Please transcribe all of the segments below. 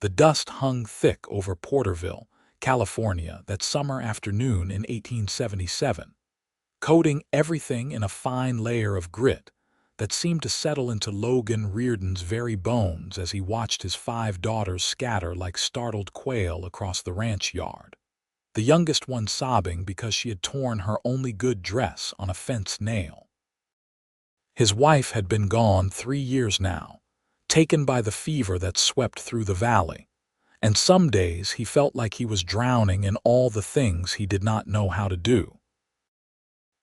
The dust hung thick over Porterville, California, that summer afternoon in 1877, coating everything in a fine layer of grit that seemed to settle into Logan Reardon's very bones as he watched his 5 daughters scatter like startled quail across the ranch yard, the youngest one sobbing because she had torn her only good dress on a fence nail. His wife had been gone 3 years now, taken by the fever that swept through the valley, and some days he felt like he was drowning in all the things he did not know how to do.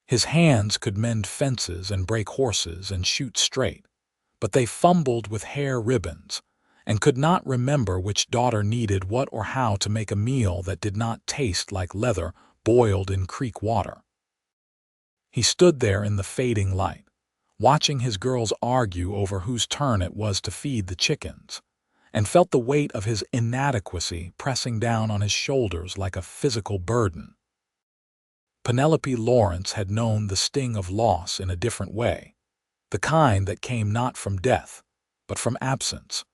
His hands could mend fences and break horses and shoot straight, but they fumbled with hair ribbons and could not remember which daughter needed what or how to make a meal that did not taste like leather boiled in creek water. He stood there in the fading light, watching his girls argue over whose turn it was to feed the chickens, and felt the weight of his inadequacy pressing down on his shoulders like a physical burden. Penelope Lawrence had known the sting of loss in a different way, the kind that came not from death, but from absence,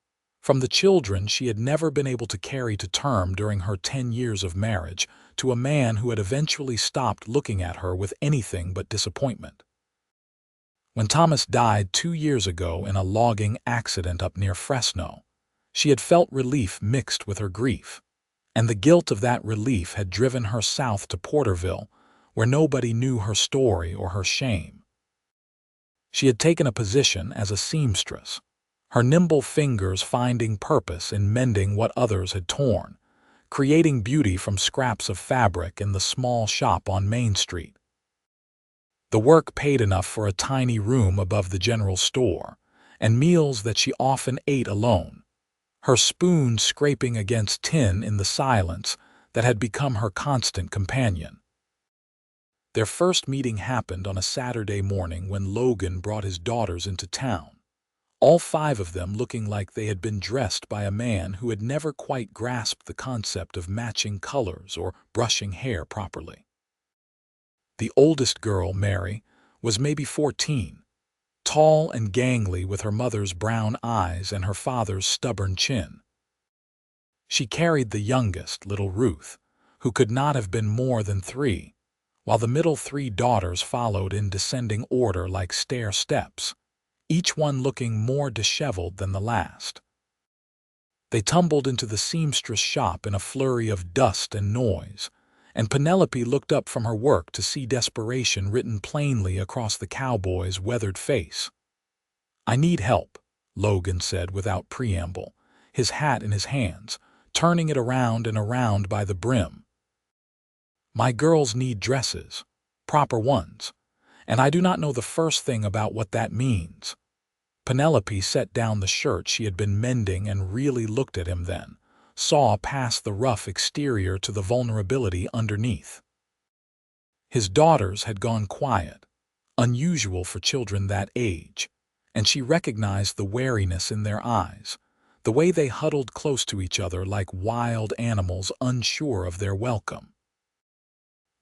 from the children she had never been able to carry to term during her 10 years of marriage to a man who had eventually stopped looking at her with anything but disappointment. When Thomas died 2 years ago in a logging accident up near Fresno, she had felt relief mixed with her grief, and the guilt of that relief had driven her south to Porterville, where nobody knew her story or her shame. She had taken a position as a seamstress, her nimble fingers finding purpose in mending what others had torn, creating beauty from scraps of fabric in the small shop on Main Street. The work paid enough for a tiny room above the general store, and meals that she often ate alone, her spoon scraping against tin in the silence that had become her constant companion. Their first meeting happened on a Saturday morning when Logan brought his daughters into town, all 5 of them looking like they had been dressed by a man who had never quite grasped the concept of matching colors or brushing hair properly. The oldest girl, Mary, was maybe 14, tall and gangly with her mother's brown eyes and her father's stubborn chin. She carried the youngest, little Ruth, who could not have been more than 3, while the middle 3 daughters followed in descending order like stair steps, each one looking more disheveled than the last. They tumbled into the seamstress shop in a flurry of dust and noise, and Penelope looked up from her work to see desperation written plainly across the cowboy's weathered face. "I need help," Logan said without preamble, his hat in his hands, turning it around and around by the brim. "My girls need dresses, proper ones, and I do not know the first thing about what that means." Penelope set down the shirt she had been mending and really looked at him then, saw past the rough exterior to the vulnerability underneath. His daughters had gone quiet, unusual for children that age, and she recognized the wariness in their eyes, the way they huddled close to each other like wild animals unsure of their welcome.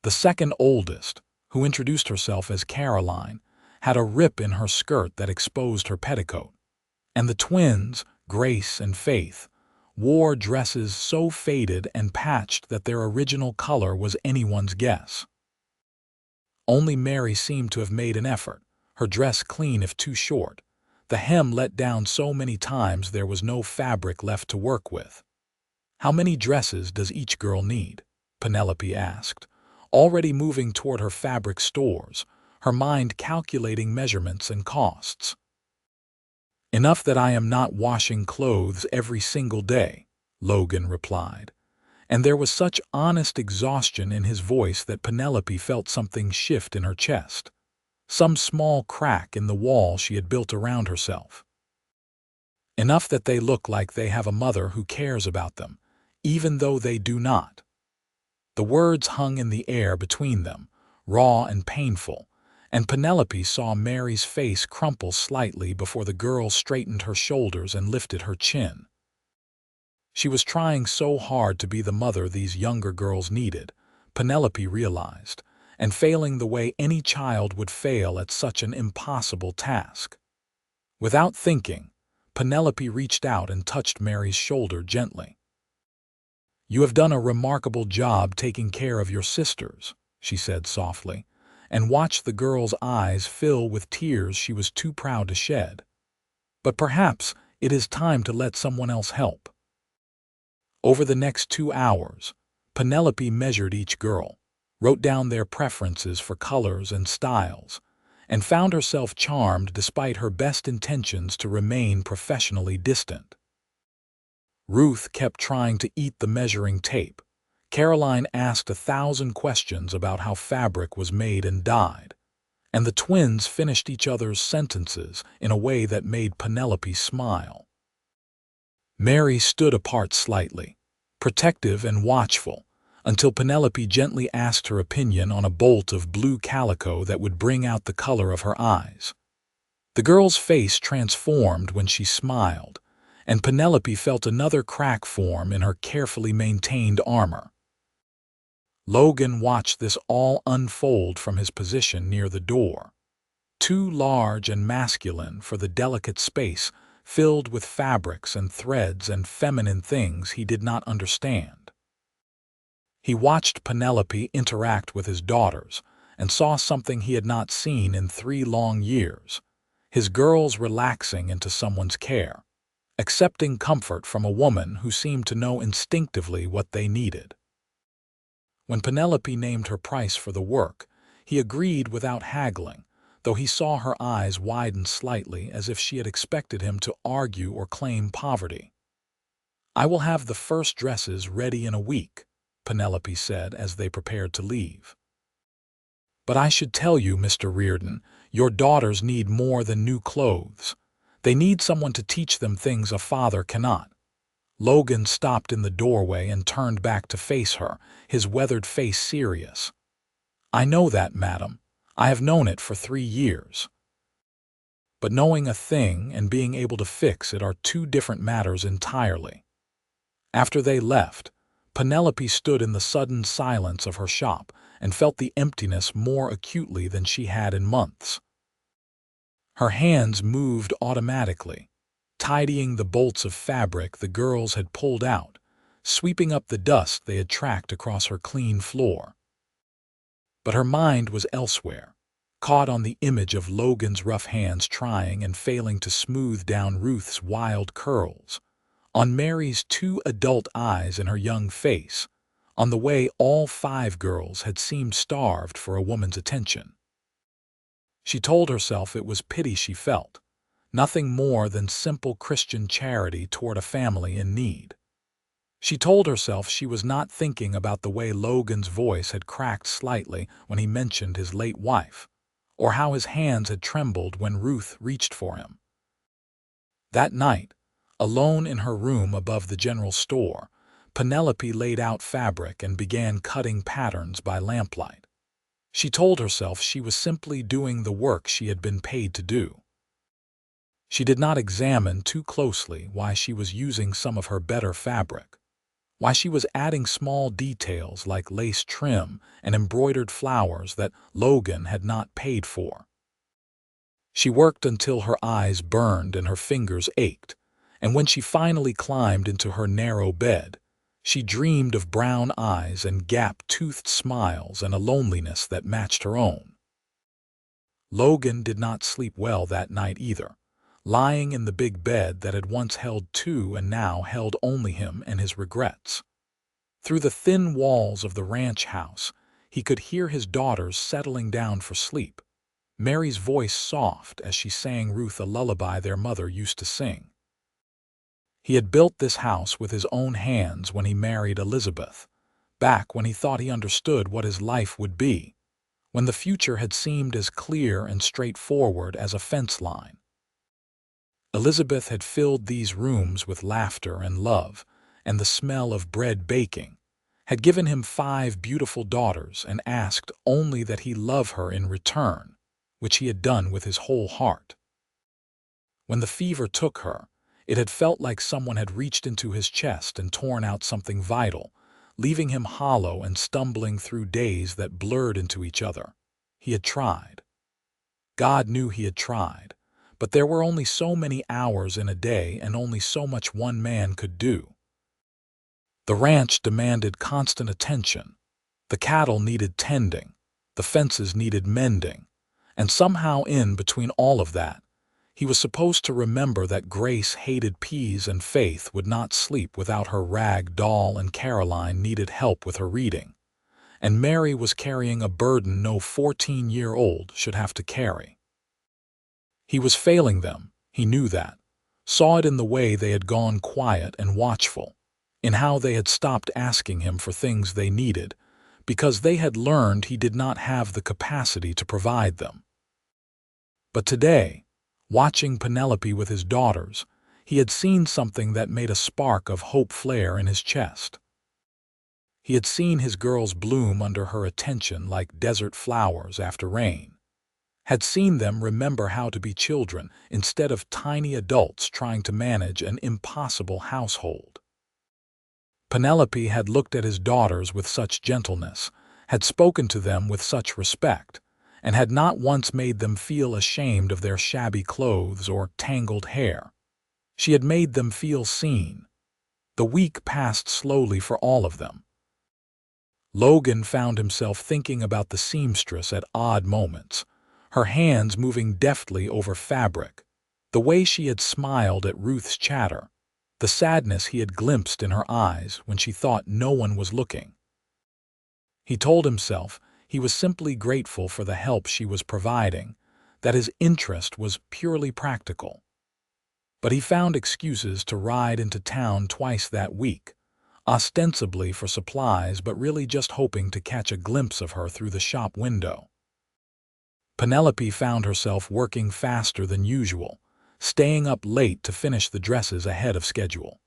The second oldest, who introduced herself as Caroline, had a rip in her skirt that exposed her petticoat, and the twins, Grace and Faith, wore dresses so faded and patched that their original color was anyone's guess. Only Mary seemed to have made an effort, her dress clean if too short, the hem let down so many times there was no fabric left to work with. "How many dresses does each girl need?" Penelope asked, already moving toward her fabric stores, her mind calculating measurements and costs. "Enough that I am not washing clothes every single day," Logan replied, and there was such honest exhaustion in his voice that Penelope felt something shift in her chest, some small crack in the wall she had built around herself. "Enough that they look like they have a mother who cares about them, even though they do not." The words hung in the air between them, raw and painful, and Penelope saw Mary's face crumple slightly before the girl straightened her shoulders and lifted her chin. She was trying so hard to be the mother these younger girls needed, Penelope realized, and failing the way any child would fail at such an impossible task. Without thinking, Penelope reached out and touched Mary's shoulder gently. "You have done a remarkable job taking care of your sisters," she said softly, and watched the girl's eyes fill with tears she was too proud to shed. "But perhaps it is time to let someone else help." Over the next 2 hours, Penelope measured each girl, wrote down their preferences for colors and styles, and found herself charmed despite her best intentions to remain professionally distant. Ruth kept trying to eat the measuring tape. Caroline asked 1,000 questions about how fabric was made and dyed, and the twins finished each other's sentences in a way that made Penelope smile. Mary stood apart slightly, protective and watchful, until Penelope gently asked her opinion on a bolt of blue calico that would bring out the color of her eyes. The girl's face transformed when she smiled, and Penelope felt another crack form in her carefully maintained armor. Logan watched this all unfold from his position near the door. Too large and masculine for the delicate space filled with fabrics and threads and feminine things he did not understand. He watched Penelope interact with his daughters and saw something he had not seen in 3 long years: his girls relaxing into someone's care, accepting comfort from a woman who seemed to know instinctively what they needed. When Penelope named her price for the work, he agreed without haggling, though he saw her eyes widen slightly as if she had expected him to argue or claim poverty. "I will have the first dresses ready in a week," Penelope said as they prepared to leave. "But I should tell you, Mr. Reardon, your daughters need more than new clothes. They need someone to teach them things a father cannot." Logan stopped in the doorway and turned back to face her, his weathered face serious. "I know that, madam. I have known it for 3 years. But knowing a thing and being able to fix it are 2 different matters entirely." After they left, Penelope stood in the sudden silence of her shop and felt the emptiness more acutely than she had in months. Her hands moved automatically, tidying the bolts of fabric the girls had pulled out, sweeping up the dust they had tracked across her clean floor. But her mind was elsewhere, caught on the image of Logan's rough hands trying and failing to smooth down Ruth's wild curls, on Mary's 2 adult eyes in her young face, on the way all 5 girls had seemed starved for a woman's attention. She told herself it was pity she felt, nothing more than simple Christian charity toward a family in need. She told herself she was not thinking about the way Logan's voice had cracked slightly when he mentioned his late wife, or how his hands had trembled when Ruth reached for him. That night, alone in her room above the general store, Penelope laid out fabric and began cutting patterns by lamplight. She told herself she was simply doing the work she had been paid to do. She did not examine too closely why she was using some of her better fabric, why she was adding small details like lace trim and embroidered flowers that Logan had not paid for. She worked until her eyes burned and her fingers ached, and when she finally climbed into her narrow bed, she dreamed of brown eyes and gap-toothed smiles and a loneliness that matched her own. Logan did not sleep well that night either, lying in the big bed that had once held 2 and now held only him and his regrets. Through the thin walls of the ranch house, he could hear his daughters settling down for sleep, Mary's voice soft as she sang Ruth a lullaby their mother used to sing. He had built this house with his own hands when he married Elizabeth, back when he thought he understood what his life would be, when the future had seemed as clear and straightforward as a fence line. Elizabeth had filled these rooms with laughter and love, and the smell of bread baking, had given him 5 beautiful daughters and asked only that he love her in return, which he had done with his whole heart. When the fever took her, it had felt like someone had reached into his chest and torn out something vital, leaving him hollow and stumbling through days that blurred into each other. He had tried. God knew he had tried, but there were only so many hours in a day and only so much one man could do. The ranch demanded constant attention. The cattle needed tending, the fences needed mending, and somehow in between all of that, he was supposed to remember that Grace hated peas and Faith would not sleep without her rag doll and Caroline needed help with her reading, and Mary was carrying a burden no 14-year-old should have to carry. He was failing them, he knew that, saw it in the way they had gone quiet and watchful, in how they had stopped asking him for things they needed, because they had learned he did not have the capacity to provide them. But today, watching Penelope with his daughters, he had seen something that made a spark of hope flare in his chest. He had seen his girls bloom under her attention like desert flowers after rain, had seen them remember how to be children instead of tiny adults trying to manage an impossible household. Penelope had looked at his daughters with such gentleness, had spoken to them with such respect, and had not once made them feel ashamed of their shabby clothes or tangled hair. She had made them feel seen. The week passed slowly for all of them. Logan found himself thinking about the seamstress at odd moments, her hands moving deftly over fabric, the way she had smiled at Ruth's chatter, the sadness he had glimpsed in her eyes when she thought no one was looking. He told himself he was simply grateful for the help she was providing, that his interest was purely practical. But he found excuses to ride into town twice that week, ostensibly for supplies but really just hoping to catch a glimpse of her through the shop window. Penelope found herself working faster than usual, staying up late to finish the dresses ahead of schedule.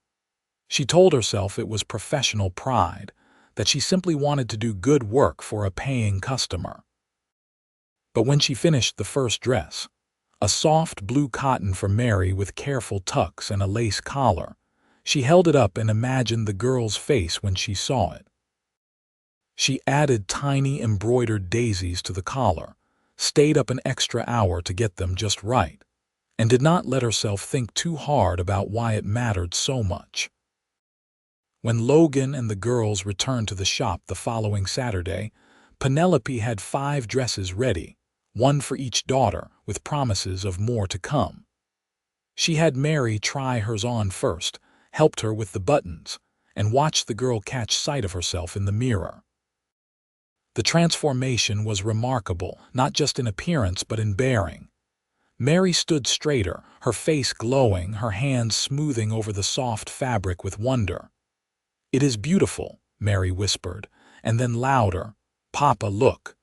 She told herself it was professional pride, that she simply wanted to do good work for a paying customer. But when she finished the first dress, a soft blue cotton for Mary with careful tucks and a lace collar, she held it up and imagined the girl's face when she saw it. She added tiny embroidered daisies to the collar, stayed up an extra hour to get them just right, and did not let herself think too hard about why it mattered so much. When Logan and the girls returned to the shop the following Saturday, Penelope had 5 dresses ready, one for each daughter, with promises of more to come. She had Mary try hers on first, helped her with the buttons, and watched the girl catch sight of herself in the mirror. The transformation was remarkable, not just in appearance but in bearing. Mary stood straighter, her face glowing, her hands smoothing over the soft fabric with wonder. "It is beautiful," Mary whispered, and then louder, "Papa, look."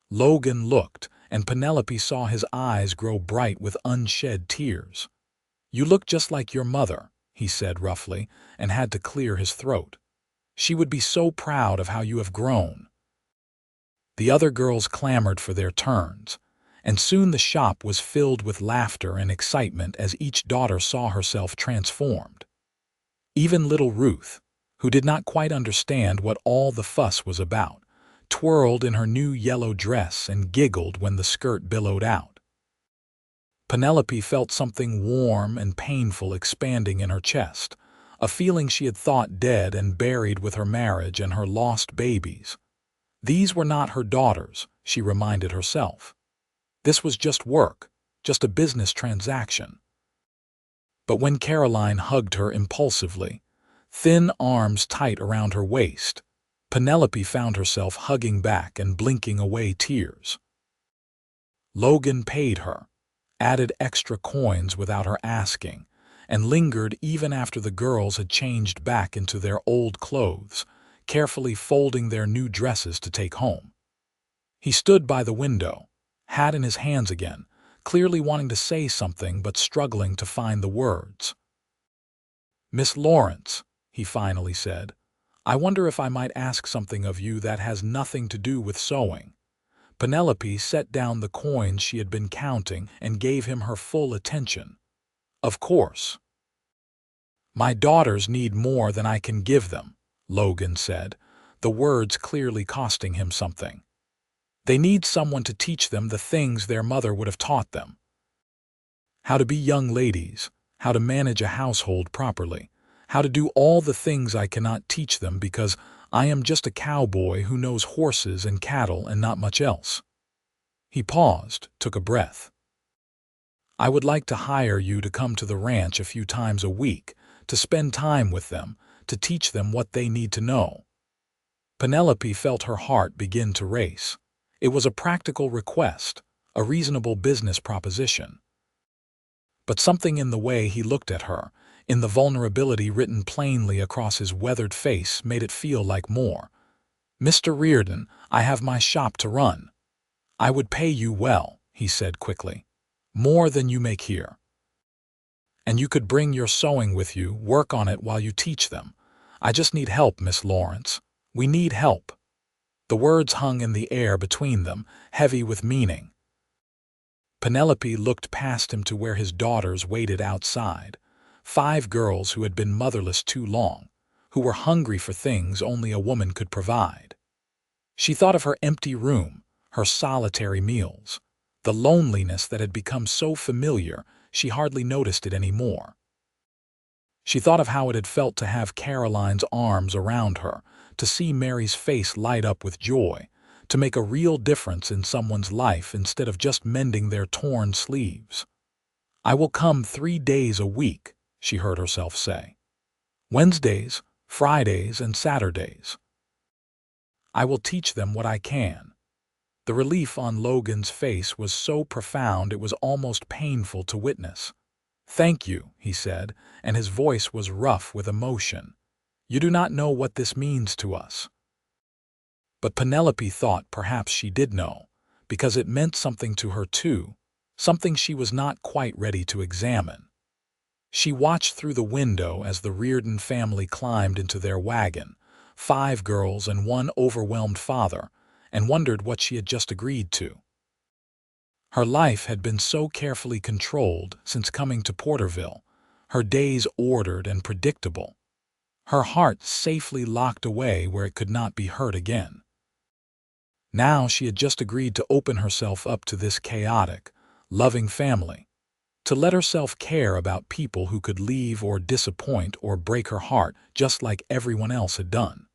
Logan looked, and Penelope saw his eyes grow bright with unshed tears. "You look just like your mother," he said roughly, and had to clear his throat. "She would be so proud of how you have grown." The other girls clamored for their turns, and soon the shop was filled with laughter and excitement as each daughter saw herself transformed. Even little Ruth, who did not quite understand what all the fuss was about, twirled in her new yellow dress and giggled when the skirt billowed out. Penelope felt something warm and painful expanding in her chest, a feeling she had thought dead and buried with her marriage and her lost babies. These were not her daughters, she reminded herself. This was just work, just a business transaction. But when Caroline hugged her impulsively, thin arms tight around her waist, Penelope found herself hugging back and blinking away tears. Logan paid her, added extra coins without her asking, and lingered even after the girls had changed back into their old clothes, carefully folding their new dresses to take home. He stood by the window, hat in his hands again, clearly wanting to say something but struggling to find the words. "Miss Lawrence," he finally said, "I wonder if I might ask something of you that has nothing to do with sewing." Penelope set down the coins she had been counting and gave him her full attention. "Of course." "My daughters need more than I can give them," Logan said, the words clearly costing him something. "They need someone to teach them the things their mother would have taught them." how to be young ladies, how to manage a household properly, how to do all the things I cannot teach them because I am just a cowboy who knows horses and cattle and not much else. He paused, took a breath. I would like to hire you to come to the ranch a few times a week, to spend time with them, to teach them what they need to know. Penelope felt her heart begin to race. It was a practical request, a reasonable business proposition. But something in the way he looked at her, in the vulnerability written plainly across his weathered face, made it feel like more. "Mr. Reardon, I have my shop to run. I would pay you well," he said quickly. "More than you make here. And you could bring your sewing with you, work on it while you teach them. I just need help, Miss Lawrence. We need help." The words hung in the air between them, heavy with meaning. Penelope looked past him to where his daughters waited outside, 5 girls who had been motherless too long, who were hungry for things only a woman could provide. She thought of her empty room, her solitary meals, the loneliness that had become so familiar she hardly noticed it anymore. She thought of how it had felt to have Caroline's arms around her, to see Mary's face light up with joy, to make a real difference in someone's life instead of just mending their torn sleeves. "I will come 3 days a week," she heard herself say. "Wednesdays, Fridays, and Saturdays. I will teach them what I can." The relief on Logan's face was so profound it was almost painful to witness. "Thank you," he said, and his voice was rough with emotion. "You do not know what this means to us." But Penelope thought perhaps she did know, because it meant something to her too, something she was not quite ready to examine. She watched through the window as the Reardon family climbed into their wagon, 5 girls and 1 overwhelmed father, and wondered what she had just agreed to. Her life had been so carefully controlled since coming to Porterville, her days ordered and predictable, her heart safely locked away where it could not be hurt again. Now she had just agreed to open herself up to this chaotic, loving family, to let herself care about people who could leave or disappoint or break her heart just like everyone else had done.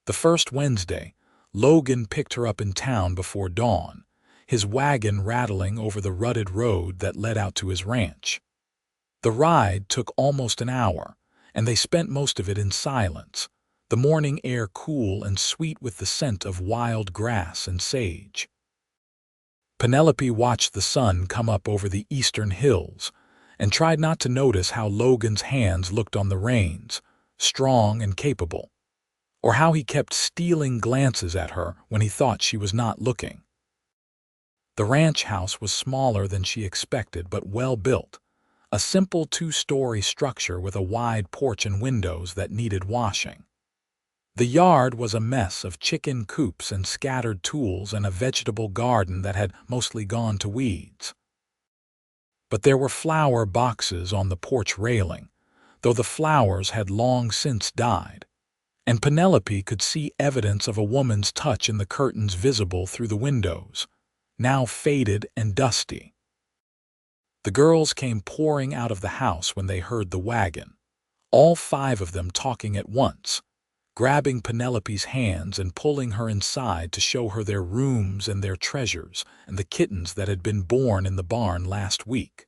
The first Wednesday, Logan picked her up in town before dawn, his wagon rattling over the rutted road that led out to his ranch. The ride took almost an hour, and they spent most of it in silence, the morning air cool and sweet with the scent of wild grass and sage. Penelope watched the sun come up over the eastern hills and tried not to notice how Logan's hands looked on the reins, strong and capable, or how he kept stealing glances at her when he thought she was not looking. The ranch house was smaller than she expected but well built, a simple 2-story structure with a wide porch and windows that needed washing. The yard was a mess of chicken coops and scattered tools and a vegetable garden that had mostly gone to weeds. But there were flower boxes on the porch railing, though the flowers had long since died, and Penelope could see evidence of a woman's touch in the curtains visible through the windows, now faded and dusty. The girls came pouring out of the house when they heard the wagon, all 5 of them talking at once, grabbing Penelope's hands and pulling her inside to show her their rooms and their treasures and the kittens that had been born in the barn last week.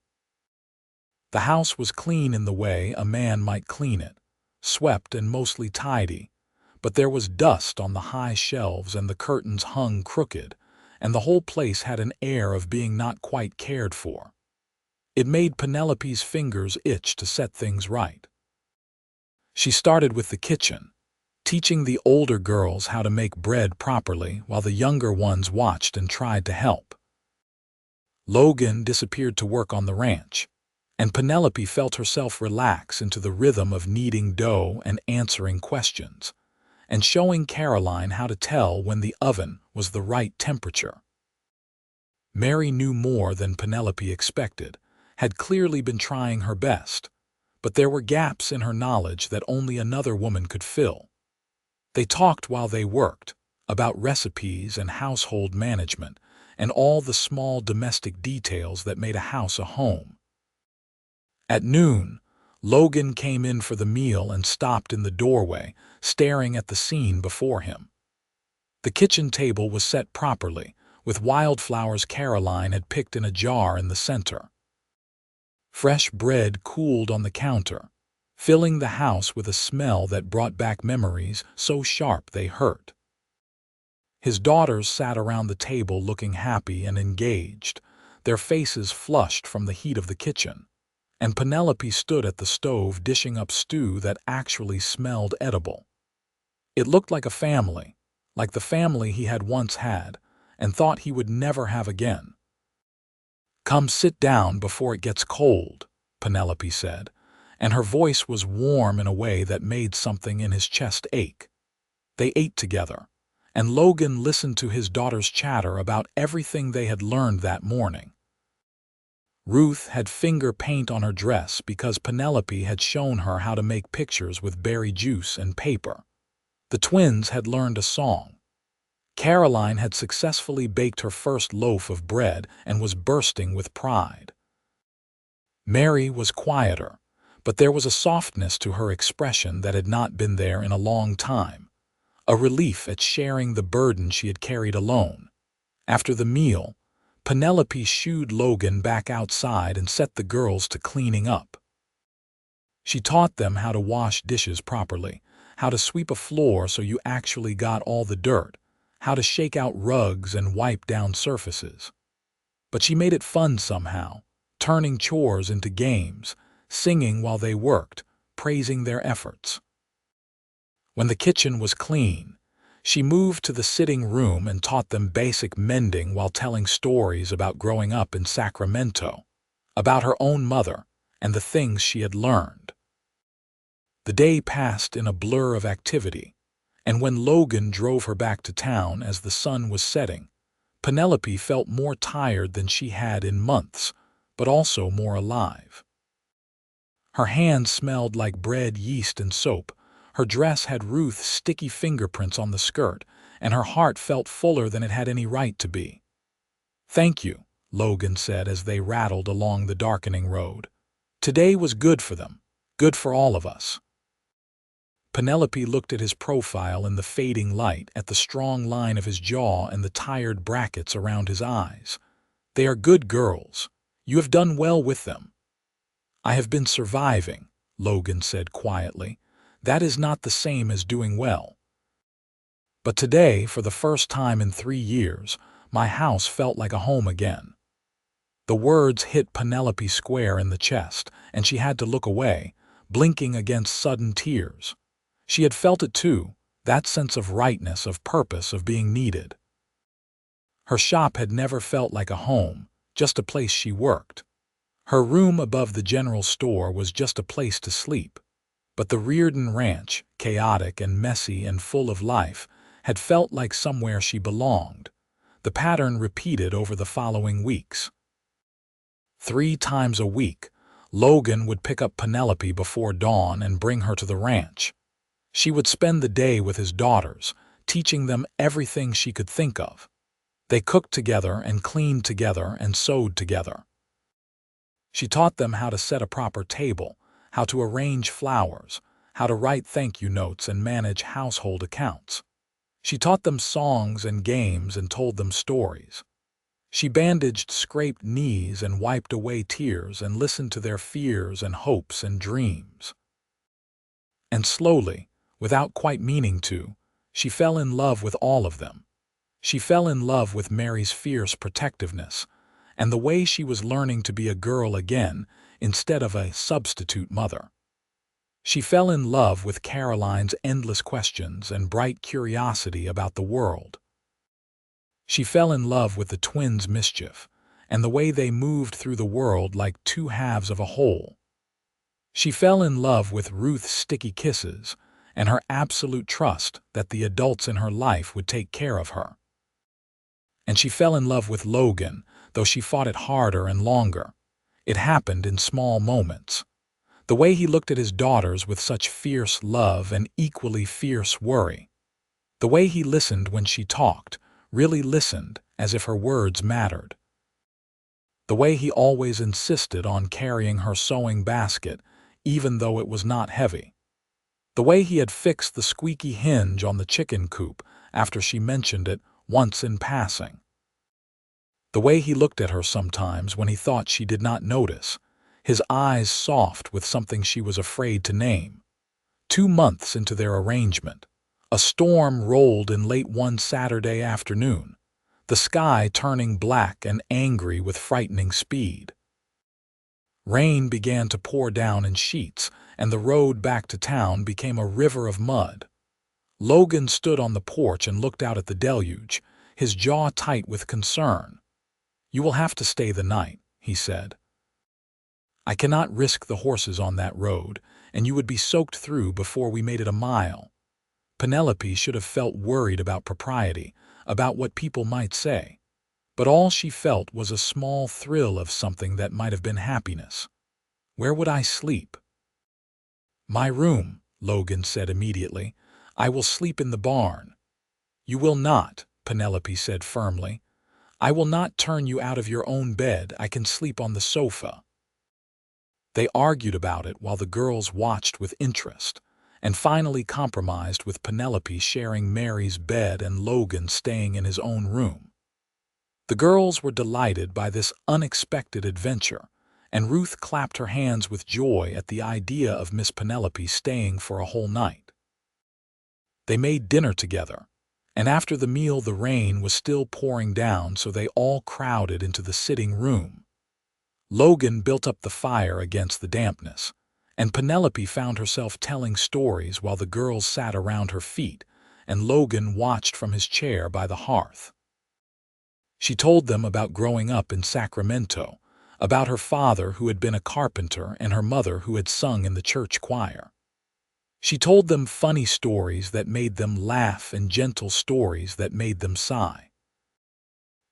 The house was clean in the way a man might clean it, swept and mostly tidy, but there was dust on the high shelves and the curtains hung crooked, and the whole place had an air of being not quite cared for. It made Penelope's fingers itch to set things right. She started with the kitchen, teaching the older girls how to make bread properly while the younger ones watched and tried to help. Logan disappeared to work on the ranch, and Penelope felt herself relax into the rhythm of kneading dough and answering questions, and showing Caroline how to tell when the oven was the right temperature. Mary knew more than Penelope expected, had clearly been trying her best, but there were gaps in her knowledge that only another woman could fill. They talked while they worked, about recipes and household management, and all the small domestic details that made a house a home. At noon, Logan came in for the meal and stopped in the doorway, staring at the scene before him. The kitchen table was set properly, with wildflowers Caroline had picked in a jar in the center. Fresh bread cooled on the counter, filling the house with a smell that brought back memories so sharp they hurt. His daughters sat around the table looking happy and engaged, their faces flushed from the heat of the kitchen, and Penelope stood at the stove dishing up stew that actually smelled edible. It looked like a family, like the family he had once had and thought he would never have again. "Come sit down before it gets cold," Penelope said, and her voice was warm in a way that made something in his chest ache. They ate together, and Logan listened to his daughters chatter about everything they had learned that morning. Ruth had finger paint on her dress because Penelope had shown her how to make pictures with berry juice and paper. The twins had learned a song. Caroline had successfully baked her first loaf of bread and was bursting with pride. Mary was quieter, but there was a softness to her expression that had not been there in a long time, a relief at sharing the burden she had carried alone. After the meal, Penelope shooed Logan back outside and set the girls to cleaning up. She taught them how to wash dishes properly, how to sweep a floor so you actually got all the dirt, how to shake out rugs and wipe down surfaces. But she made it fun somehow, turning chores into games, singing while they worked, praising their efforts. When the kitchen was clean, she moved to the sitting room and taught them basic mending while telling stories about growing up in Sacramento, about her own mother and the things she had learned. The day passed in a blur of activity, and when Logan drove her back to town as the sun was setting, Penelope felt more tired than she had in months, but also more alive. Her hands smelled like bread, yeast, and soap. Her dress had Ruth's sticky fingerprints on the skirt, and her heart felt fuller than it had any right to be. "Thank you," Logan said as they rattled along the darkening road. "Today was good for them, good for all of us." Penelope looked at his profile in the fading light, at the strong line of his jaw and the tired brackets around his eyes. "They are good girls. You have done well with them." "I have been surviving," Logan said quietly. "That is not the same as doing well. But today, for the first time in 3 years, my house felt like a home again." The words hit Penelope square in the chest, and she had to look away, blinking against sudden tears. She had felt it too, that sense of rightness, of purpose, of being needed. Her shop had never felt like a home, just a place she worked. Her room above the general store was just a place to sleep. But the Reardon ranch, chaotic and messy and full of life, had felt like somewhere she belonged. The pattern repeated over the following weeks. 3 times a week, Logan would pick up Penelope before dawn and bring her to the ranch. She would spend the day with his daughters, teaching them everything she could think of. They cooked together and cleaned together and sewed together. She taught them how to set a proper table, how to arrange flowers, how to write thank you notes and manage household accounts. She taught them songs and games and told them stories. She bandaged scraped knees and wiped away tears and listened to their fears and hopes and dreams. And slowly, without quite meaning to, she fell in love with all of them. She fell in love with Mary's fierce protectiveness, and the way she was learning to be a girl again instead of a substitute mother. She fell in love with Caroline's endless questions and bright curiosity about the world. She fell in love with the twins' mischief and the way they moved through the world like 2 halves of a whole. She fell in love with Ruth's sticky kisses and her absolute trust that the adults in her life would take care of her. And she fell in love with Logan, though she fought it harder and longer. It happened in small moments. The way he looked at his daughters with such fierce love and equally fierce worry. The way he listened when she talked, really listened, as if her words mattered. The way he always insisted on carrying her sewing basket, even though it was not heavy. The way he had fixed the squeaky hinge on the chicken coop after she mentioned it once in passing. The way he looked at her sometimes when he thought she did not notice, his eyes soft with something she was afraid to name. 2 months into their arrangement, a storm rolled in late one Saturday afternoon, the sky turning black and angry with frightening speed. Rain began to pour down in sheets, and the road back to town became a river of mud. Logan stood on the porch and looked out at the deluge, his jaw tight with concern. "You will have to stay the night," he said. "I cannot risk the horses on that road, and you would be soaked through before we made it a mile." Penelope should have felt worried about propriety, about what people might say. But all she felt was a small thrill of something that might have been happiness. "Where would I sleep?" "My room," Logan said immediately. "I will sleep in the barn." "You will not," Penelope said firmly. "I will not turn you out of your own bed. I can sleep on the sofa." They argued about it while the girls watched with interest, and finally compromised with Penelope sharing Mary's bed and Logan staying in his own room. The girls were delighted by this unexpected adventure, and Ruth clapped her hands with joy at the idea of Miss Penelope staying for a whole night. They made dinner together, and after the meal the rain was still pouring down, so they all crowded into the sitting room. Logan built up the fire against the dampness, and Penelope found herself telling stories while the girls sat around her feet, and Logan watched from his chair by the hearth. She told them about growing up in Sacramento, about her father who had been a carpenter and her mother who had sung in the church choir. She told them funny stories that made them laugh and gentle stories that made them sigh.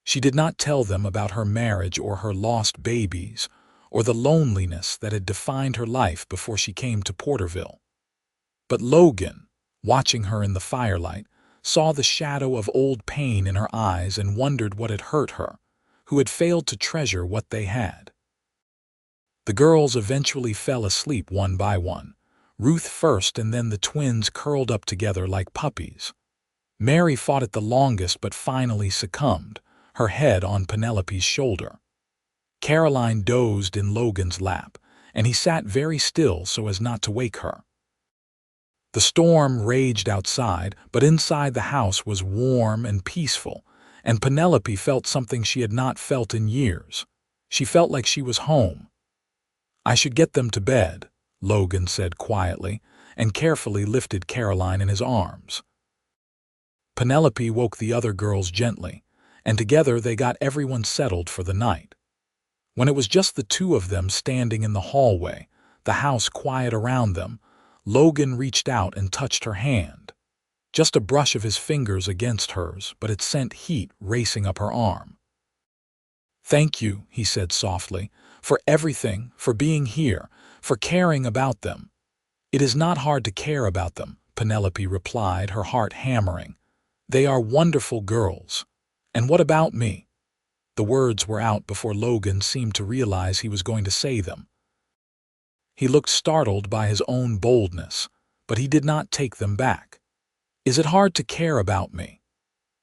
She did not tell them about her marriage or her lost babies or the loneliness that had defined her life before she came to Porterville. But Logan, watching her in the firelight, saw the shadow of old pain in her eyes and wondered what had hurt her, who had failed to treasure what they had. The girls eventually fell asleep one by one, Ruth first and then the twins curled up together like puppies. Mary fought it the longest but finally succumbed, her head on Penelope's shoulder. Caroline dozed in Logan's lap, and he sat very still so as not to wake her. The storm raged outside, but inside the house was warm and peaceful, and Penelope felt something she had not felt in years. She felt like she was home. "I should get them to bed," Logan said quietly, and carefully lifted Caroline in his arms. Penelope woke the other girls gently, and together they got everyone settled for the night. When it was just the two of them standing in the hallway, the house quiet around them, Logan reached out and touched her hand. Just a brush of his fingers against hers, but it sent heat racing up her arm. "Thank you," he said softly, "for everything, for being here, for caring about them." "It is not hard to care about them," Penelope replied, her heart hammering. "They are wonderful girls. And what about me?" The words were out before Logan seemed to realize he was going to say them. He looked startled by his own boldness, but he did not take them back. "Is it hard to care about me?"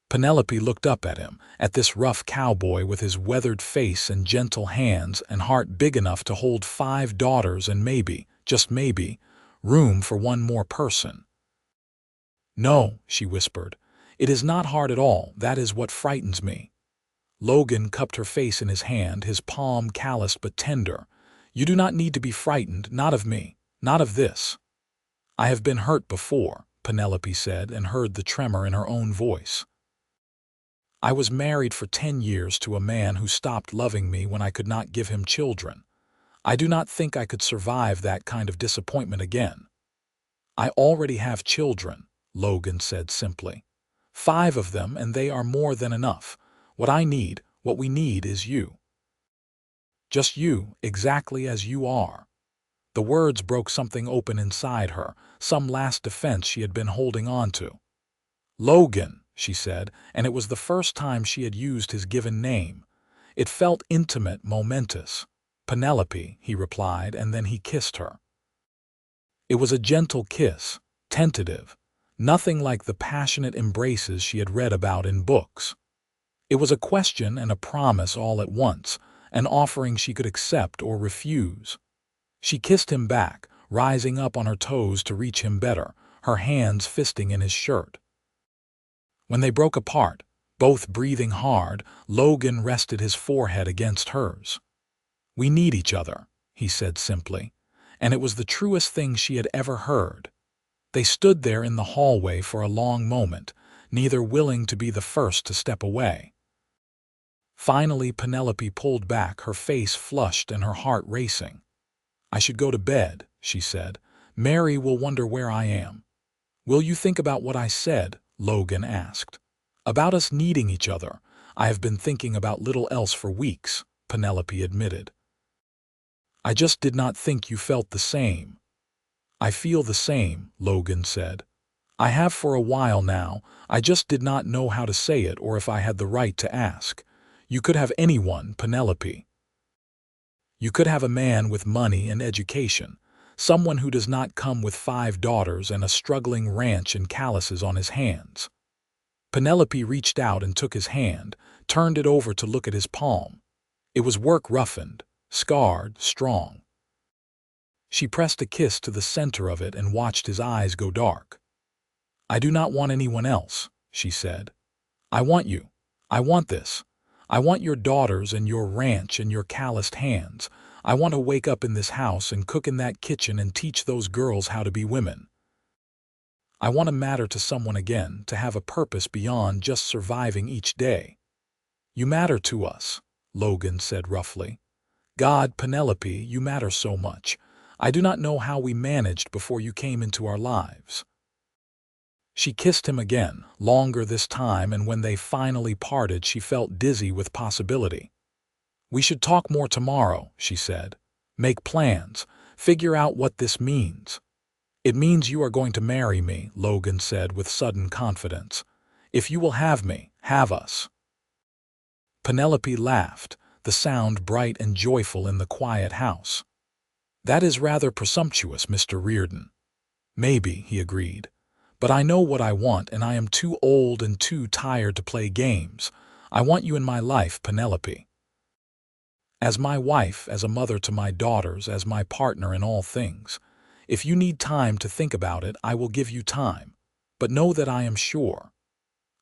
Penelope looked up at him, at this rough cowboy with his weathered face and gentle hands and heart big enough to hold 5 daughters and maybe, just maybe, room for one more person. "No," she whispered. "It is not hard at all. That is what frightens me." Logan cupped her face in his hand, his palm calloused but tender. "You do not need to be frightened, not of me, not of this." "I have been hurt before," Penelope said, and heard the tremor in her own voice. "I was married for 10 years to a man who stopped loving me when I could not give him children. I do not think I could survive that kind of disappointment again." "I already have children," Logan said simply. 5 of them, and they are more than enough. What we need is you. Just you, exactly as you are." The words broke something open inside her, some last defense she had been holding on to. "Logan," she said, and it was the first time she had used his given name. It felt intimate, momentous. Penelope, he replied, and then he kissed her. It was a gentle kiss, tentative, nothing like the passionate embraces she had read about in books. It was a question and a promise all at once, an offering she could accept or refuse. She kissed him back, rising up on her toes to reach him better, her hands fisting in his shirt. When they broke apart, both breathing hard, Logan rested his forehead against hers. "We need each other," he said simply, and it was the truest thing she had ever heard. They stood there in the hallway for a long moment, neither willing to be the first to step away. Finally, Penelope pulled back, her face flushed and her heart racing. "I should go to bed," she said. "Mary will wonder where I am." "Will you think about what I said?" Logan asked. "About us needing each other. I have been thinking about little else for weeks," Penelope admitted. "I just did not think you felt the same." "I feel the same," Logan said. "I have for a while now. I just did not know how to say it or if I had the right to ask. You could have anyone, Penelope. You could have a man with money and education, someone who does not come with 5 daughters and a struggling ranch and calluses on his hands." Penelope reached out and took his hand, turned it over to look at his palm. It was work-roughened, scarred, strong. She pressed a kiss to the center of it and watched his eyes go dark. "I do not want anyone else," she said. "I want you. I want this. I want your daughters and your ranch and your calloused hands. I want to wake up in this house and cook in that kitchen and teach those girls how to be women. I want to matter to someone again, to have a purpose beyond just surviving each day." "You matter to us," Logan said roughly. "God, Penelope, you matter so much. I do not know how we managed before you came into our lives." She kissed him again, longer this time, and when they finally parted she felt dizzy with possibility. "We should talk more tomorrow," she said. "Make plans. Figure out what this means." "It means you are going to marry me," Logan said with sudden confidence. "If you will have me, have us." Penelope laughed, the sound bright and joyful in the quiet house. "That is rather presumptuous, Mr. Reardon." "Maybe," he agreed. "But I know what I want, and I am too old and too tired to play games. I want you in my life, Penelope. As my wife, as a mother to my daughters, as my partner in all things. If you need time to think about it, I will give you time. But know that I am sure."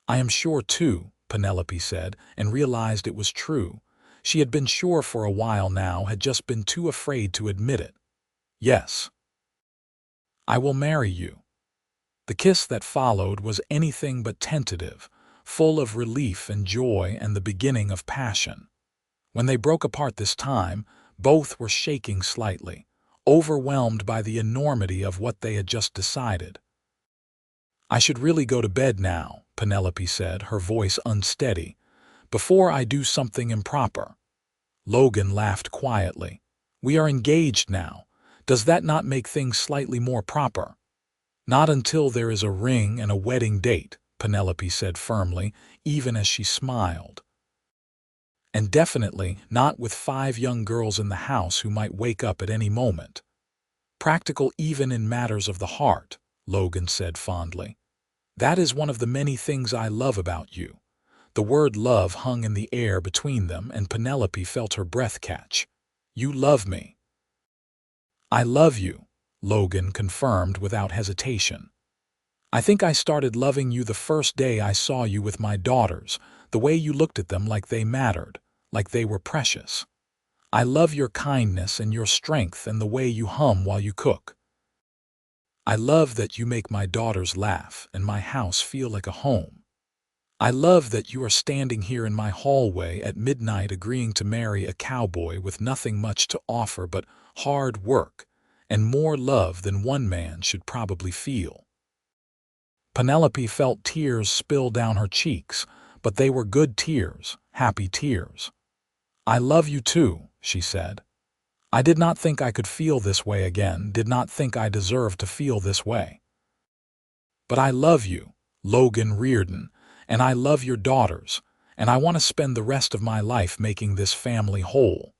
"I am sure too," Penelope said, and realized it was true. She had been sure for a while now, had just been too afraid to admit it. "Yes. I will marry you." The kiss that followed was anything but tentative, full of relief and joy and the beginning of passion. When they broke apart this time, both were shaking slightly, overwhelmed by the enormity of what they had just decided. "I should really go to bed now," Penelope said, her voice unsteady, "before I do something improper." Logan laughed quietly. "We are engaged now. Does that not make things slightly more proper?" "Not until there is a ring and a wedding date," Penelope said firmly, even as she smiled. "And definitely not with 5 young girls in the house who might wake up at any moment." "Practical even in matters of the heart," Logan said fondly. "That is one of the many things I love about you." The word love hung in the air between them, and Penelope felt her breath catch. "You love me." "I love you," Logan confirmed without hesitation. "I think I started loving you the first day I saw you with my daughters, the way you looked at them like they mattered, like they were precious. I love your kindness and your strength and the way you hum while you cook. I love that you make my daughters laugh and my house feel like a home. I love that you are standing here in my hallway at midnight agreeing to marry a cowboy with nothing much to offer but hard work and more love than one man should probably feel." Penelope felt tears spill down her cheeks, but they were good tears, happy tears. "I love you too," she said. "I did not think I could feel this way again, did not think I deserved to feel this way. But I love you, Logan Reardon, and I love your daughters, and I want to spend the rest of my life making this family whole."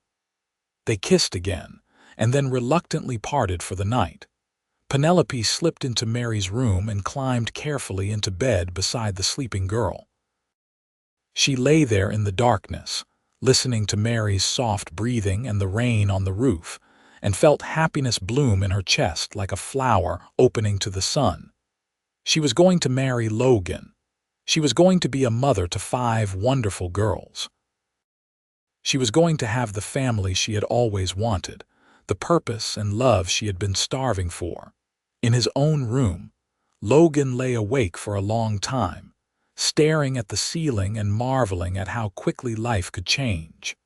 They kissed again, and then reluctantly parted for the night. Penelope slipped into Mary's room and climbed carefully into bed beside the sleeping girl. She lay there in the darkness, listening to Mary's soft breathing and the rain on the roof, and felt happiness bloom in her chest like a flower opening to the sun. She was going to marry Logan. She was going to be a mother to 5 wonderful girls. She was going to have the family she had always wanted, the purpose and love she had been starving for. In his own room, Logan lay awake for a long time, staring at the ceiling and marveling at how quickly life could change.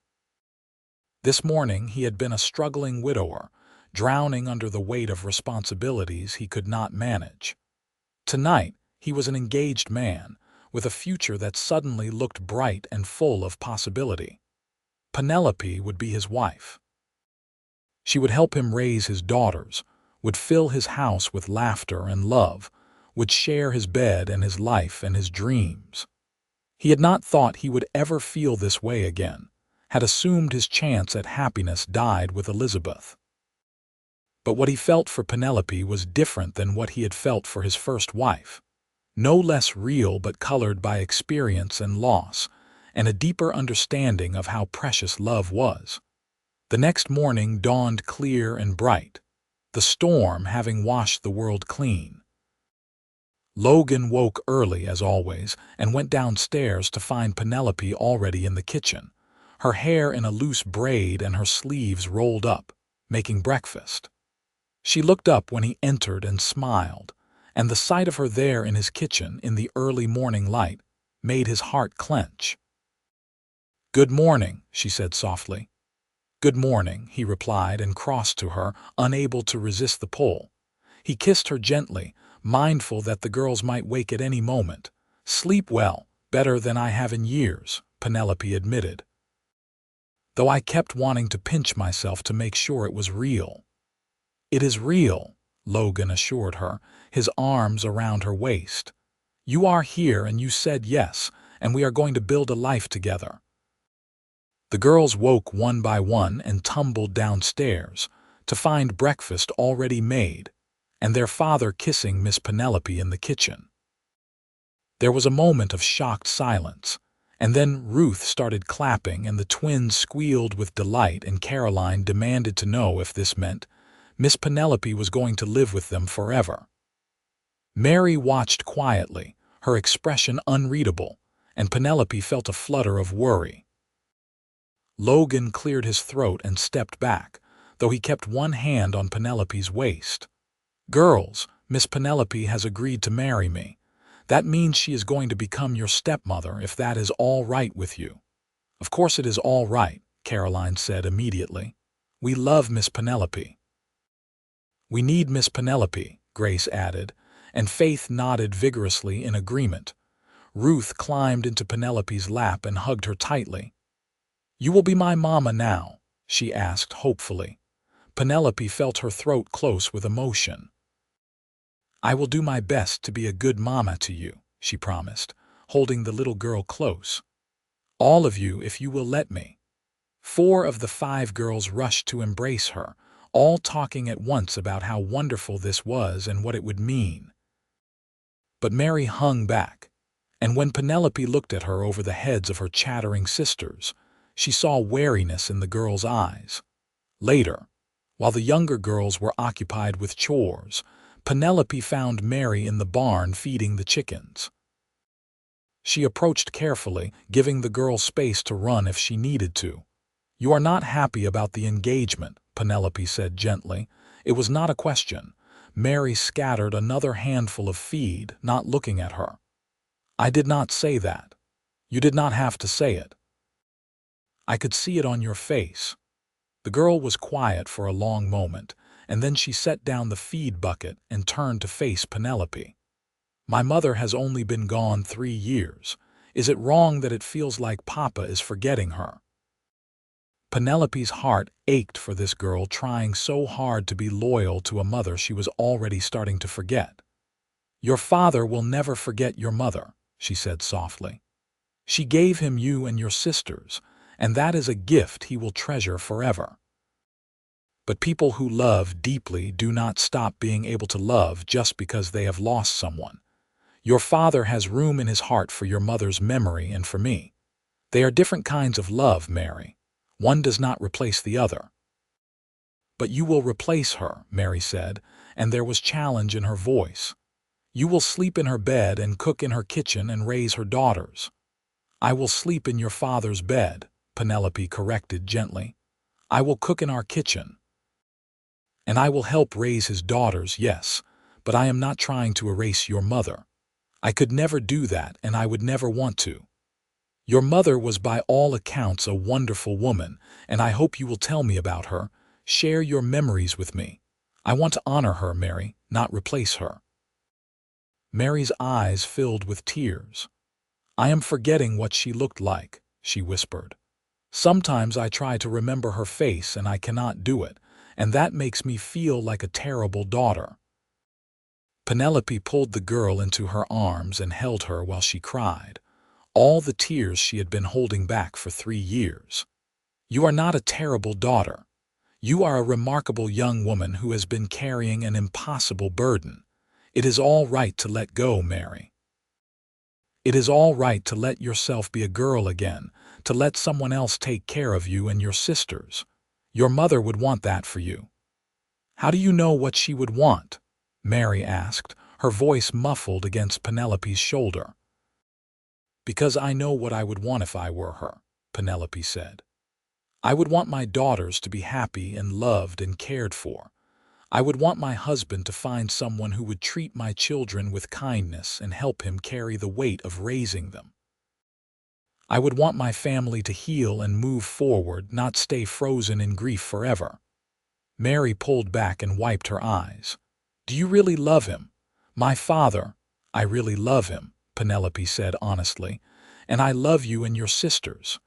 This morning he had been a struggling widower, drowning under the weight of responsibilities he could not manage. Tonight he was an engaged man, with a future that suddenly looked bright and full of possibility. Penelope would be his wife. She would help him raise his daughters, would fill his house with laughter and love, would share his bed and his life and his dreams. He had not thought he would ever feel this way again, had assumed his chance at happiness died with Elizabeth. But what he felt for Penelope was different than what he had felt for his first wife. No less real but colored by experience and loss, and a deeper understanding of how precious love was. The next morning dawned clear and bright, the storm having washed the world clean. Logan woke early as always and went downstairs to find Penelope already in the kitchen, her hair in a loose braid and her sleeves rolled up, making breakfast. She looked up when he entered and smiled, and the sight of her there in his kitchen in the early morning light made his heart clench. "Good morning," she said softly. "Good morning," he replied and crossed to her, unable to resist the pull. He kissed her gently, mindful that the girls might wake at any moment. "Sleep well, better than I have in years," Penelope admitted. "Though I kept wanting to pinch myself to make sure it was real." "It is real," Logan assured her, his arms around her waist. "You are here and you said yes, and we are going to build a life together." The girls woke one by one and tumbled downstairs to find breakfast already made and their father kissing Miss Penelope in the kitchen. There was a moment of shocked silence, and then Ruth started clapping and the twins squealed with delight and Caroline demanded to know if this meant Miss Penelope was going to live with them forever. Mary watched quietly, her expression unreadable, and Penelope felt a flutter of worry. Logan cleared his throat and stepped back, though he kept one hand on Penelope's waist. "Girls, Miss Penelope has agreed to marry me. That means she is going to become your stepmother if that is all right with you." "Of course it is all right," Caroline said immediately. "We love Miss Penelope." "We need Miss Penelope," Grace added, and Faith nodded vigorously in agreement. Ruth climbed into Penelope's lap and hugged her tightly. "You will be my mama now?" she asked hopefully. Penelope felt her throat close with emotion. "I will do my best to be a good mama to you," she promised, holding the little girl close. "All of you, if you will let me." 4 of the 5 girls rushed to embrace her, all talking at once about how wonderful this was and what it would mean. But Mary hung back, and when Penelope looked at her over the heads of her chattering sisters, she saw wariness in the girls' eyes. Later, while the younger girls were occupied with chores, Penelope found Mary in the barn feeding the chickens. She approached carefully, giving the girl space to run if she needed to. "You are not happy about the engagement," Penelope said gently. It was not a question. Mary scattered another handful of feed, not looking at her. "I did not say that. You did not have to say it. I could see it on your face." The girl was quiet for a long moment, and then she set down the feed bucket and turned to face Penelope. "My mother has only been gone 3 years. Is it wrong that it feels like Papa is forgetting her?" Penelope's heart ached for this girl trying so hard to be loyal to a mother she was already starting to forget. "Your father will never forget your mother," she said softly. She gave him you and your sisters, and that is a gift he will treasure forever. But people who love deeply do not stop being able to love just because they have lost someone. Your father has room in his heart for your mother's memory and for me. They are different kinds of love, Mary. One does not replace the other. But you will replace her, Mary said, and there was challenge in her voice. You will sleep in her bed and cook in her kitchen and raise her daughters. I will sleep in your father's bed, Penelope corrected gently. I will cook in our kitchen. And I will help raise his daughters, yes, but I am not trying to erase your mother. I could never do that, and I would never want to. Your mother was by all accounts a wonderful woman, and I hope you will tell me about her. Share your memories with me. I want to honor her, Mary, not replace her. Mary's eyes filled with tears. I am forgetting what she looked like, she whispered. Sometimes I try to remember her face and I cannot do it, and that makes me feel like a terrible daughter. Penelope pulled the girl into her arms and held her while she cried, all the tears she had been holding back for 3 years. You are not a terrible daughter. You are a remarkable young woman who has been carrying an impossible burden. It is all right to let go, Mary. It is all right to let yourself be a girl again, to let someone else take care of you and your sisters. Your mother would want that for you. How do you know what she would want? Mary asked, her voice muffled against Penelope's shoulder. Because I know what I would want if I were her, Penelope said. I would want my daughters to be happy and loved and cared for. I would want my husband to find someone who would treat my children with kindness and help him carry the weight of raising them. I would want my family to heal and move forward, not stay frozen in grief forever. Mary pulled back and wiped her eyes. Do you really love him? My father, I really love him, Penelope said honestly, and I love you and your sisters.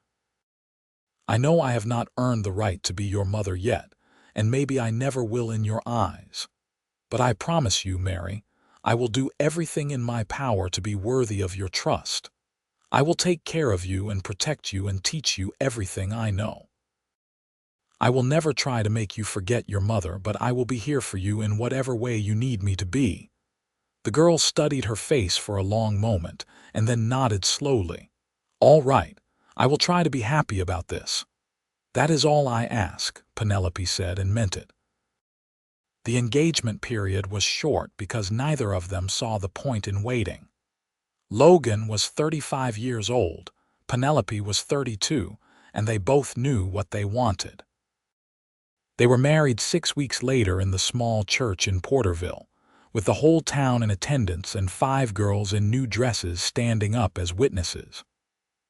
I know I have not earned the right to be your mother yet, and maybe I never will in your eyes. But I promise you, Mary, I will do everything in my power to be worthy of your trust. I will take care of you and protect you and teach you everything I know. I will never try to make you forget your mother, but I will be here for you in whatever way you need me to be. The girl studied her face for a long moment and then nodded slowly. All right, I will try to be happy about this. That is all I ask, Penelope said and meant it. The engagement period was short because neither of them saw the point in waiting. Logan was 35 years old, Penelope was 32, and they both knew what they wanted. They were married 6 weeks later in the small church in Porterville, with the whole town in attendance and 5 girls in new dresses standing up as witnesses.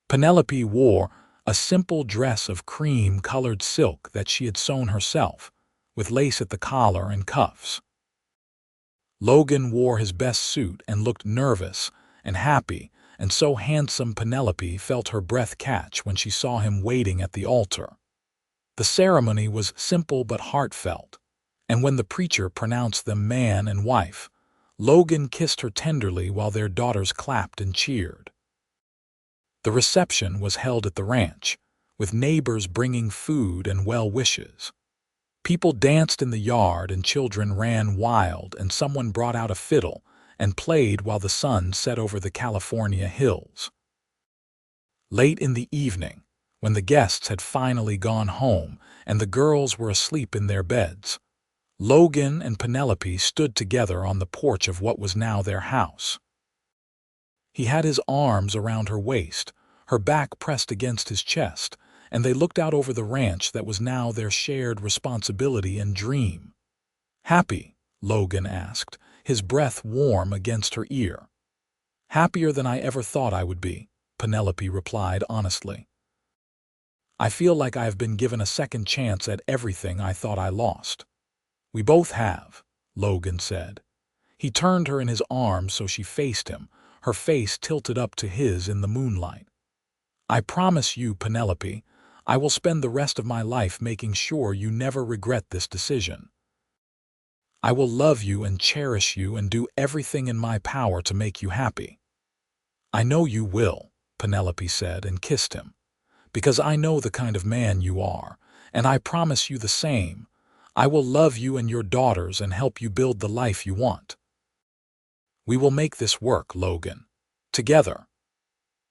Penelope wore a simple dress of cream-colored silk that she had sewn herself, with lace at the collar and cuffs. Logan wore his best suit and looked nervous and happy, and so handsome Penelope felt her breath catch when she saw him waiting at the altar. The ceremony was simple but heartfelt, and when the preacher pronounced them man and wife, Logan kissed her tenderly while their daughters clapped and cheered. The reception was held at the ranch, with neighbors bringing food and well wishes. People danced in the yard and children ran wild, and someone brought out a fiddle and played while the sun set over the California hills. Late in the evening, when the guests had finally gone home and the girls were asleep in their beds, Logan and Penelope stood together on the porch of what was now their house. He had his arms around her waist, her back pressed against his chest, and they looked out over the ranch that was now their shared responsibility and dream. Happy? Logan asked, his breath warm against her ear. Happier than I ever thought I would be, Penelope replied honestly. I feel like I have been given a second chance at everything I thought I lost. We both have, Logan said. He turned her in his arms so she faced him, her face tilted up to his in the moonlight. I promise you, Penelope, I will spend the rest of my life making sure you never regret this decision. I will love you and cherish you and do everything in my power to make you happy. "I know you will," Penelope said and kissed him, "because I know the kind of man you are, and I promise you the same. I will love you and your daughters and help you build the life you want. We will make this work, Logan. Together."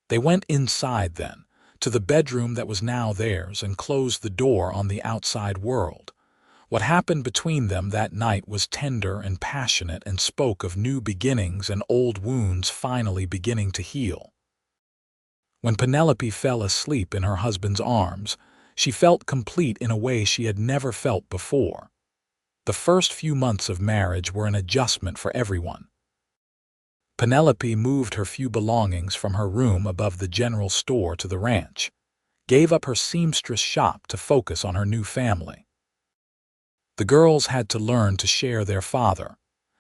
They went inside then, to the bedroom that was now theirs, and closed the door on the outside world. What happened between them that night was tender and passionate and spoke of new beginnings and old wounds finally beginning to heal. When Penelope fell asleep in her husband's arms, she felt complete in a way she had never felt before. The first few months of marriage were an adjustment for everyone. Penelope moved her few belongings from her room above the general store to the ranch, gave up her seamstress shop to focus on her new family. The girls had to learn to share their father,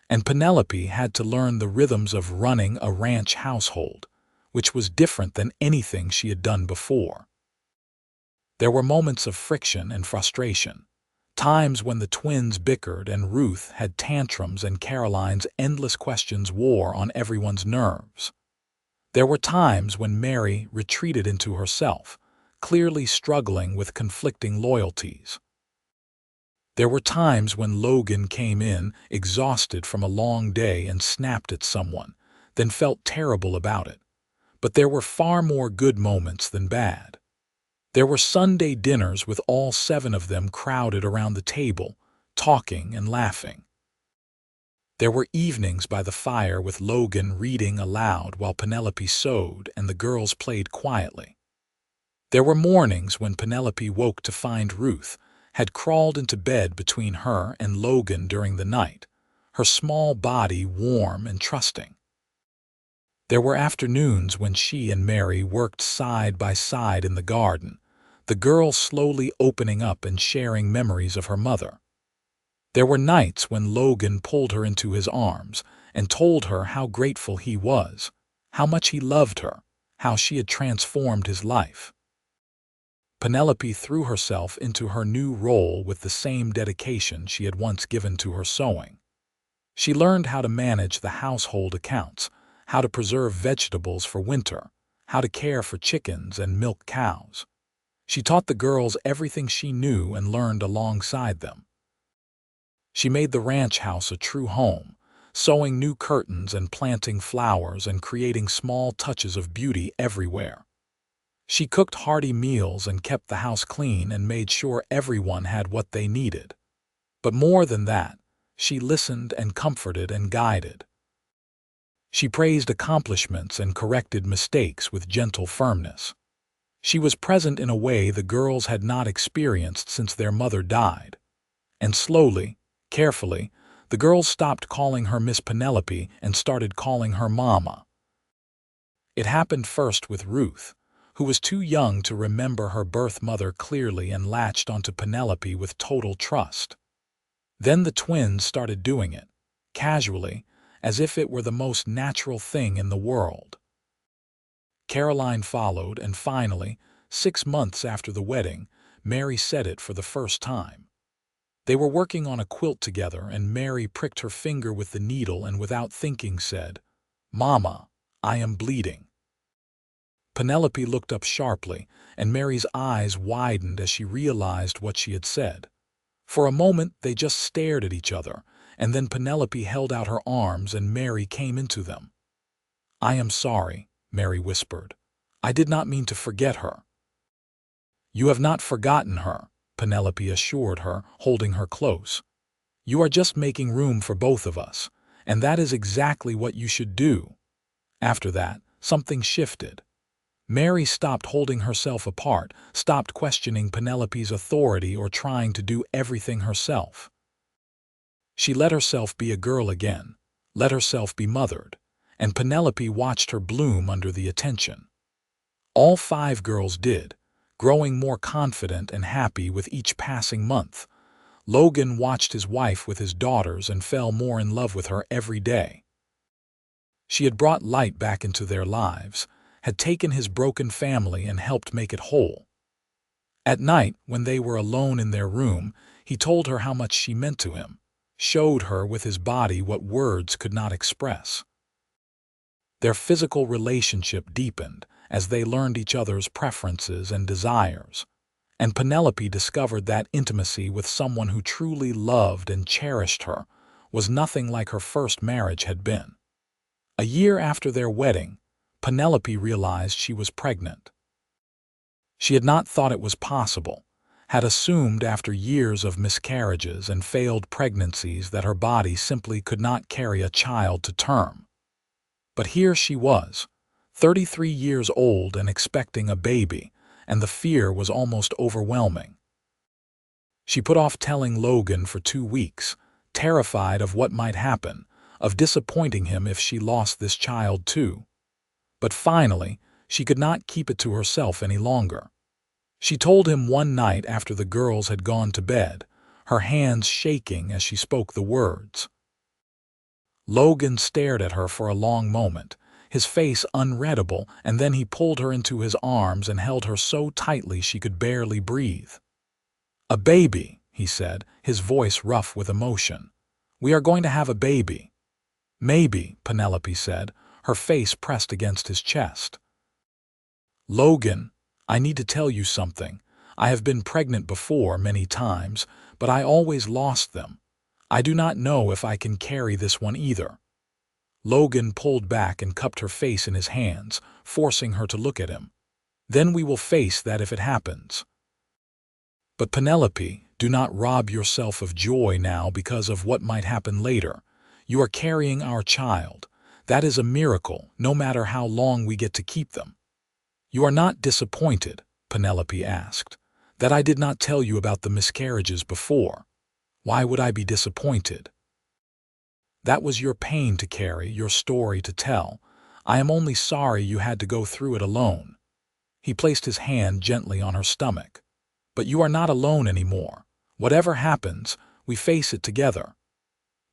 and Penelope had to learn the rhythms of running a ranch household, which was different than anything she had done before. There were moments of friction and frustration, times when the twins bickered and Ruth had tantrums and Caroline's endless questions wore on everyone's nerves. There were times when Mary retreated into herself, clearly struggling with conflicting loyalties. There were times when Logan came in, exhausted from a long day, and snapped at someone, then felt terrible about it. But there were far more good moments than bad. There were Sunday dinners with all 7 of them crowded around the table, talking and laughing. There were evenings by the fire with Logan reading aloud while Penelope sewed and the girls played quietly. There were mornings when Penelope woke to find Ruth had crawled into bed between her and Logan during the night, her small body warm and trusting. There were afternoons when she and Mary worked side by side in the garden, the girl slowly opening up and sharing memories of her mother. There were nights when Logan pulled her into his arms and told her how grateful he was, how much he loved her, how she had transformed his life. Penelope threw herself into her new role with the same dedication she had once given to her sewing. She learned how to manage the household accounts, how to preserve vegetables for winter, how to care for chickens and milk cows. She taught the girls everything she knew and learned alongside them. She made the ranch house a true home, sewing new curtains and planting flowers and creating small touches of beauty everywhere. She cooked hearty meals and kept the house clean and made sure everyone had what they needed. But more than that, she listened and comforted and guided. She praised accomplishments and corrected mistakes with gentle firmness. She was present in a way the girls had not experienced since their mother died. And slowly, carefully, the girls stopped calling her Miss Penelope and started calling her Mama. It happened first with Ruth, who was too young to remember her birth mother clearly and latched onto Penelope with total trust. Then the twins started doing it, casually, as if it were the most natural thing in the world. Caroline followed, and finally, 6 months after the wedding, Mary said it for the first time. They were working on a quilt together, and Mary pricked her finger with the needle and without thinking said, "Mama, I am bleeding." Penelope looked up sharply, and Mary's eyes widened as she realized what she had said. For a moment they just stared at each other, and then Penelope held out her arms and Mary came into them. "I am sorry," Mary whispered. "I did not mean to forget her." "You have not forgotten her," Penelope assured her, holding her close. "You are just making room for both of us, and that is exactly what you should do." After that, something shifted. Mary stopped holding herself apart, stopped questioning Penelope's authority or trying to do everything herself. She let herself be a girl again, let herself be mothered, and Penelope watched her bloom under the attention. All 5 girls did, growing more confident and happy with each passing month. Logan watched his wife with his daughters and fell more in love with her every day. She had brought light back into their lives, had taken his broken family and helped make it whole. At night, when they were alone in their room, he told her how much she meant to him, showed her with his body what words could not express. Their physical relationship deepened as they learned each other's preferences and desires, and Penelope discovered that intimacy with someone who truly loved and cherished her was nothing like her first marriage had been. A year after their wedding, Penelope realized she was pregnant. She had not thought it was possible, had assumed after years of miscarriages and failed pregnancies that her body simply could not carry a child to term. But here she was, 33 years old and expecting a baby, and the fear was almost overwhelming. She put off telling Logan for 2 weeks, terrified of what might happen, of disappointing him if she lost this child too. But finally, she could not keep it to herself any longer. She told him one night after the girls had gone to bed, her hands shaking as she spoke the words. Logan stared at her for a long moment, his face unreadable, and then he pulled her into his arms and held her so tightly she could barely breathe. "A baby," he said, his voice rough with emotion. "We are going to have a baby." "Maybe," Penelope said, her face pressed against his chest. "Logan, I need to tell you something. I have been pregnant before many times, but I always lost them. I do not know if I can carry this one either." Logan pulled back and cupped her face in his hands, forcing her to look at him. "Then we will face that if it happens." "But Penelope, do not rob yourself of joy now because of what might happen later. You are carrying our child. That is a miracle, no matter how long we get to keep them." "You are not disappointed," Penelope asked, "that I did not tell you about the miscarriages before? Why would I be disappointed? That was your pain to carry, your story to tell. I am only sorry you had to go through it alone." He placed his hand gently on her stomach. "But you are not alone anymore. Whatever happens, we face it together."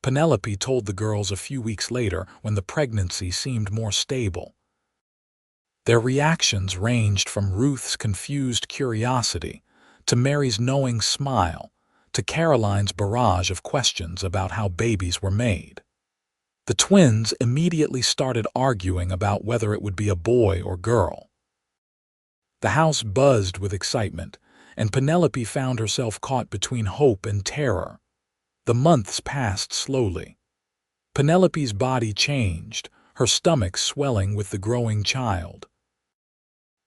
Penelope told the girls a few weeks later when the pregnancy seemed more stable. Their reactions ranged from Ruth's confused curiosity to Mary's knowing smile to Caroline's barrage of questions about how babies were made. The twins immediately started arguing about whether it would be a boy or girl. The house buzzed with excitement, and Penelope found herself caught between hope and terror. The months passed slowly. Penelope's body changed, her stomach swelling with the growing child.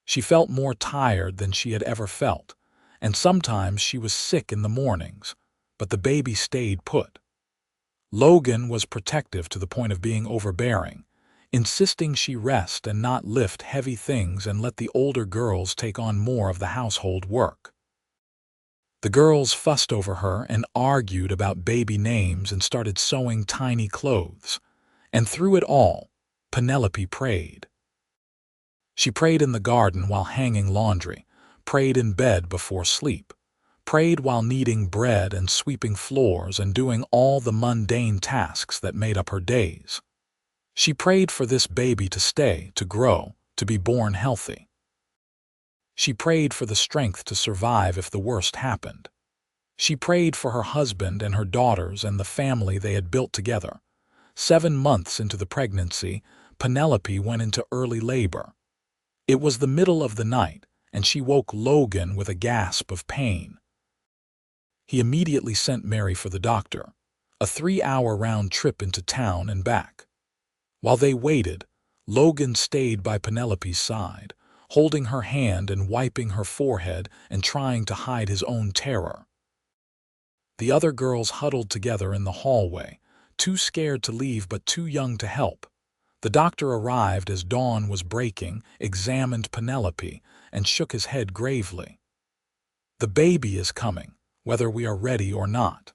She felt more tired than she had ever felt, and sometimes she was sick in the mornings, but the baby stayed put. Logan was protective to the point of being overbearing, insisting she rest and not lift heavy things and let the older girls take on more of the household work. The girls fussed over her and argued about baby names and started sewing tiny clothes, and through it all, Penelope prayed. She prayed in the garden while hanging laundry, prayed in bed before sleep, prayed while kneading bread and sweeping floors and doing all the mundane tasks that made up her days. She prayed for this baby to stay, to grow, to be born healthy. She prayed for the strength to survive if the worst happened. She prayed for her husband and her daughters and the family they had built together. 7 months into the pregnancy, Penelope went into early labor. It was the middle of the night, and she woke Logan with a gasp of pain. He immediately sent Mary for the doctor, a 3-hour round trip into town and back. While they waited, Logan stayed by Penelope's side, holding her hand and wiping her forehead and trying to hide his own terror. The other girls huddled together in the hallway, too scared to leave but too young to help. The doctor arrived as dawn was breaking, examined Penelope, and shook his head gravely. "The baby is coming, whether we are ready or not.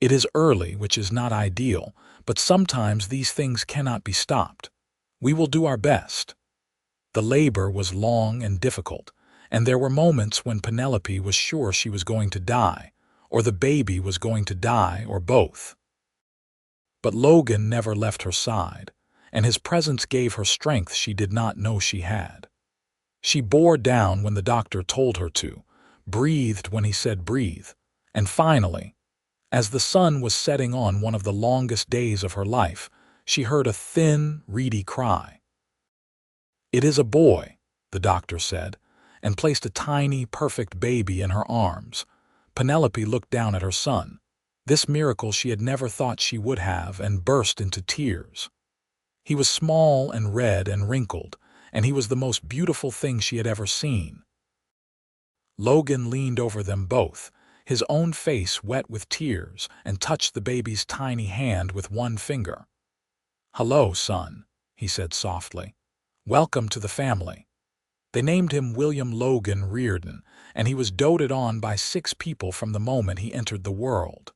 It is early, which is not ideal, but sometimes these things cannot be stopped. We will do our best." The labor was long and difficult, and there were moments when Penelope was sure she was going to die, or the baby was going to die, or both. But Logan never left her side, and his presence gave her strength she did not know she had. She bore down when the doctor told her to, breathed when he said breathe, and finally, as the sun was setting on one of the longest days of her life, she heard a thin, reedy cry. "It is a boy," the doctor said, and placed a tiny, perfect baby in her arms. Penelope looked down at her son, this miracle she had never thought she would have, and burst into tears. He was small and red and wrinkled, and he was the most beautiful thing she had ever seen. Logan leaned over them both, his own face wet with tears, and touched the baby's tiny hand with one finger. "Hello, son," he said softly. "Welcome to the family." They named him William Logan Reardon, and he was doted on by 6 people from the moment he entered the world.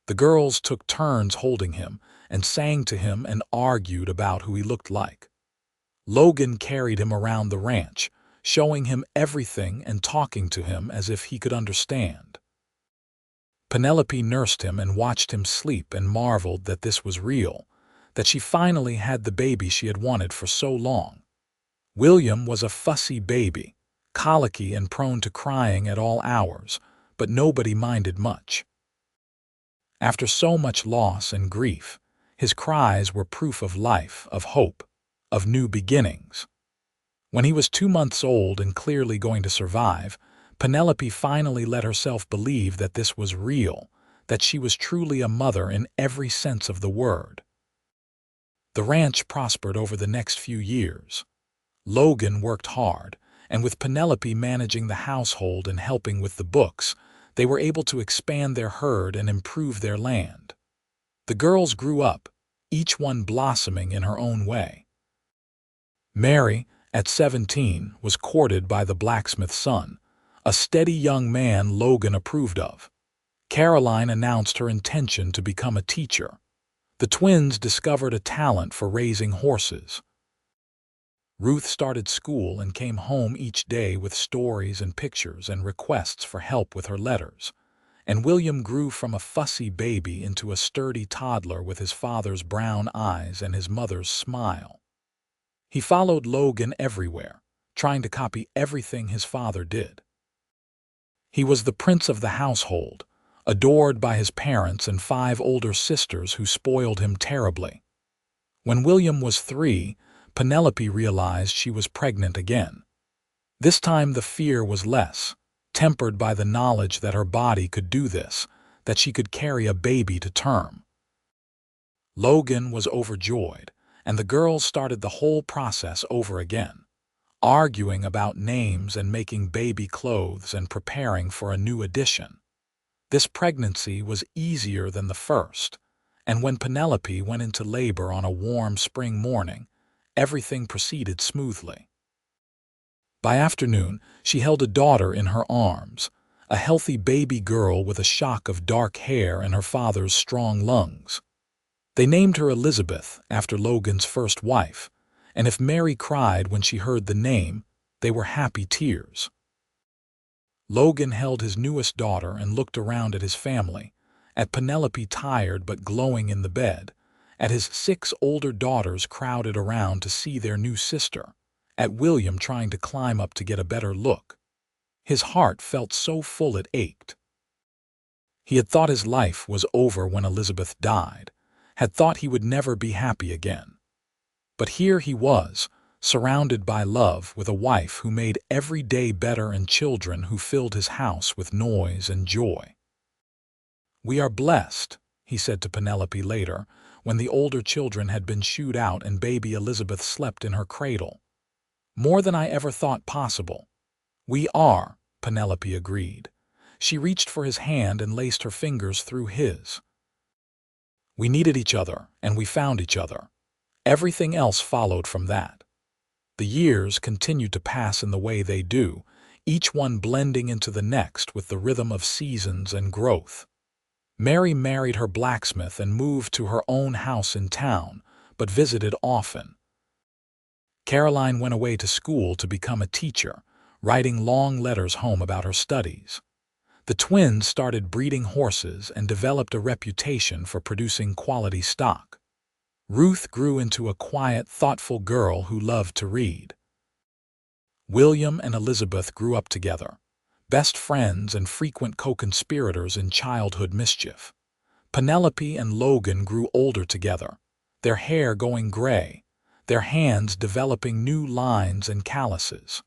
The girls took turns holding him and sang to him and argued about who he looked like. Logan carried him around the ranch, showing him everything and talking to him as if he could understand. Penelope nursed him and watched him sleep and marveled that this was real, that she finally had the baby she had wanted for so long. William was a fussy baby, colicky and prone to crying at all hours, but nobody minded much. After so much loss and grief, his cries were proof of life, of hope, of new beginnings. When he was 2 months old and clearly going to survive, Penelope finally let herself believe that this was real, that she was truly a mother in every sense of the word. The ranch prospered over the next few years. Logan worked hard, and with Penelope managing the household and helping with the books, they were able to expand their herd and improve their land. The girls grew up, each one blossoming in her own way. Mary, at 17, was courted by the blacksmith's son, a steady young man Logan approved of. Caroline announced her intention to become a teacher. The twins discovered a talent for raising horses. Ruth started school and came home each day with stories and pictures and requests for help with her letters. And William grew from a fussy baby into a sturdy toddler with his father's brown eyes and his mother's smile. He followed Logan everywhere, trying to copy everything his father did. He was the prince of the household, adored by his parents and 5 older sisters who spoiled him terribly. When William was 3, Penelope realized she was pregnant again. This time the fear was less, tempered by the knowledge that her body could do this, that she could carry a baby to term. Logan was overjoyed, and the girls started the whole process over again, arguing about names and making baby clothes and preparing for a new addition. This pregnancy was easier than the first, and when Penelope went into labor on a warm spring morning, everything proceeded smoothly. By afternoon, she held a daughter in her arms, a healthy baby girl with a shock of dark hair and her father's strong lungs. They named her Elizabeth after Logan's first wife, and if Mary cried when she heard the name, they were happy tears. Logan held his newest daughter and looked around at his family, at Penelope tired but glowing in the bed, at his 6 older daughters crowded around to see their new sister, at William trying to climb up to get a better look. His heart felt so full it ached. He had thought his life was over when Elizabeth died, had thought he would never be happy again. But here he was, surrounded by love, with a wife who made every day better and children who filled his house with noise and joy. "We are blessed," he said to Penelope later, when the older children had been shooed out and baby Elizabeth slept in her cradle. "More than I ever thought possible." "We are," Penelope agreed. She reached for his hand and laced her fingers through his. "We needed each other, and we found each other. Everything else followed from that." The years continued to pass in the way they do, each one blending into the next with the rhythm of seasons and growth. Mary married her blacksmith and moved to her own house in town, but visited often. Caroline went away to school to become a teacher, writing long letters home about her studies. The twins started breeding horses and developed a reputation for producing quality stock. Ruth grew into a quiet, thoughtful girl who loved to read. William and Elizabeth grew up together, best friends and frequent co-conspirators in childhood mischief. Penelope and Logan grew older together, their hair going gray, their hands developing new lines and calluses.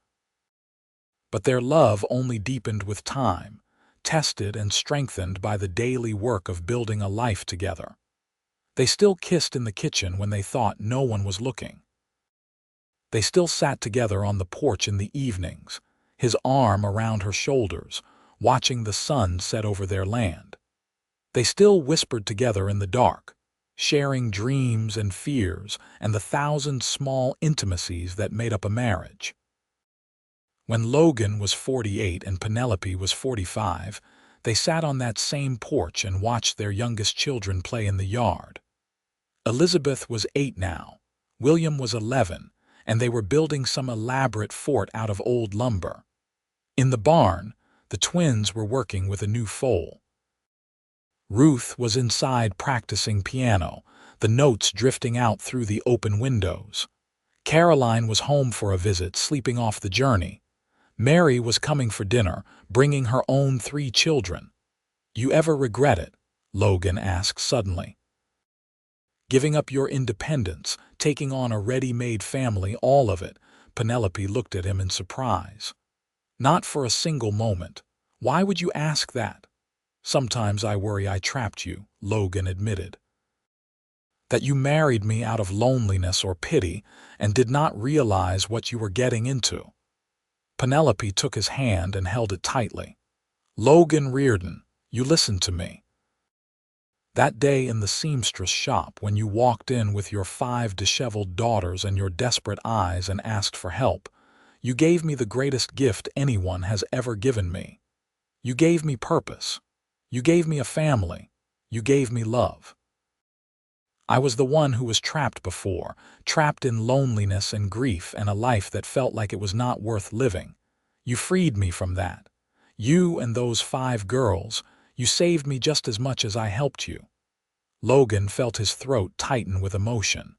But their love only deepened with time, tested and strengthened by the daily work of building a life together. They still kissed in the kitchen when they thought no one was looking. They still sat together on the porch in the evenings, his arm around her shoulders, watching the sun set over their land. They still whispered together in the dark, sharing dreams and fears and the thousand small intimacies that made up a marriage. When Logan was 48 and Penelope was 45, they sat on that same porch and watched their youngest children play in the yard. Elizabeth was 8 now, William was 11, and they were building some elaborate fort out of old lumber. In the barn, the twins were working with a new foal. Ruth was inside practicing piano, the notes drifting out through the open windows. Caroline was home for a visit, sleeping off the journey. Mary was coming for dinner, bringing her own 3 children. "You ever regret it?" Logan asked suddenly. "Giving up your independence, taking on a ready-made family, all of it?" Penelope looked at him in surprise. "Not for a single moment. Why would you ask that?" "Sometimes I worry I trapped you," Logan admitted. "That you married me out of loneliness or pity and did not realize what you were getting into." Penelope took his hand and held it tightly. "Logan Reardon, you listen to me. That day in the seamstress shop when you walked in with your 5 disheveled daughters and your desperate eyes and asked for help, you gave me the greatest gift anyone has ever given me. You gave me purpose. You gave me a family. You gave me love. I was the one who was trapped before, trapped in loneliness and grief and a life that felt like it was not worth living. You freed me from that. You and those 5 girls, you saved me just as much as I helped you." Logan felt his throat tighten with emotion.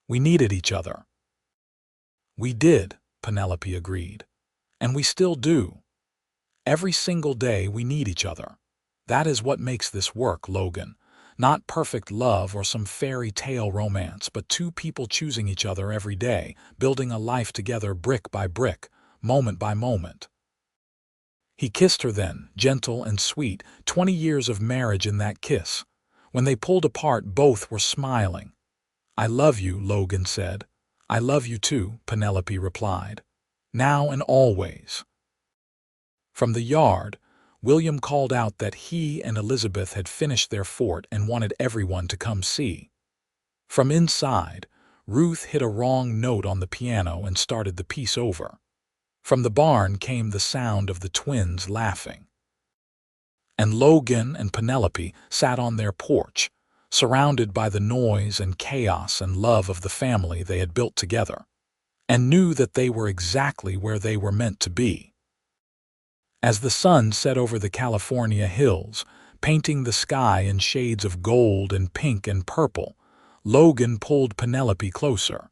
"We needed each other." "We did," Penelope agreed. "And we still do. Every single day we need each other. That is what makes this work, Logan. Not perfect love or some fairy tale romance, but 2 people choosing each other every day, building a life together brick by brick, moment by moment." He kissed her then, gentle and sweet, 20 years of marriage in that kiss. When they pulled apart, both were smiling. "I love you," Logan said. "I love you too," Penelope replied. "Now and always." From the yard, William called out that he and Elizabeth had finished their fort and wanted everyone to come see. From inside, Ruth hit a wrong note on the piano and started the piece over. From the barn came the sound of the twins laughing. And Logan and Penelope sat on their porch, surrounded by the noise and chaos and love of the family they had built together, and knew that they were exactly where they were meant to be. As the sun set over the California hills, painting the sky in shades of gold and pink and purple, Logan pulled Penelope closer.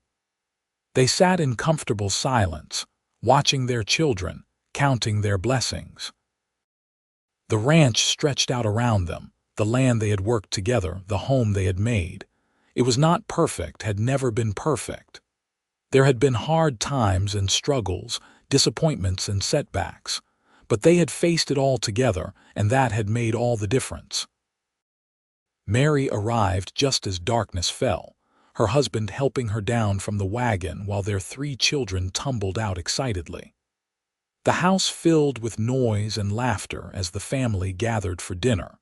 They sat in comfortable silence, watching their children, counting their blessings. The ranch stretched out around them, the land they had worked together, the home they had made. It was not perfect, had never been perfect. There had been hard times and struggles, disappointments and setbacks, but they had faced it all together, and that had made all the difference. Mary arrived just as darkness fell, her husband helping her down from the wagon while their 3 children tumbled out excitedly. The house filled with noise and laughter as the family gathered for dinner.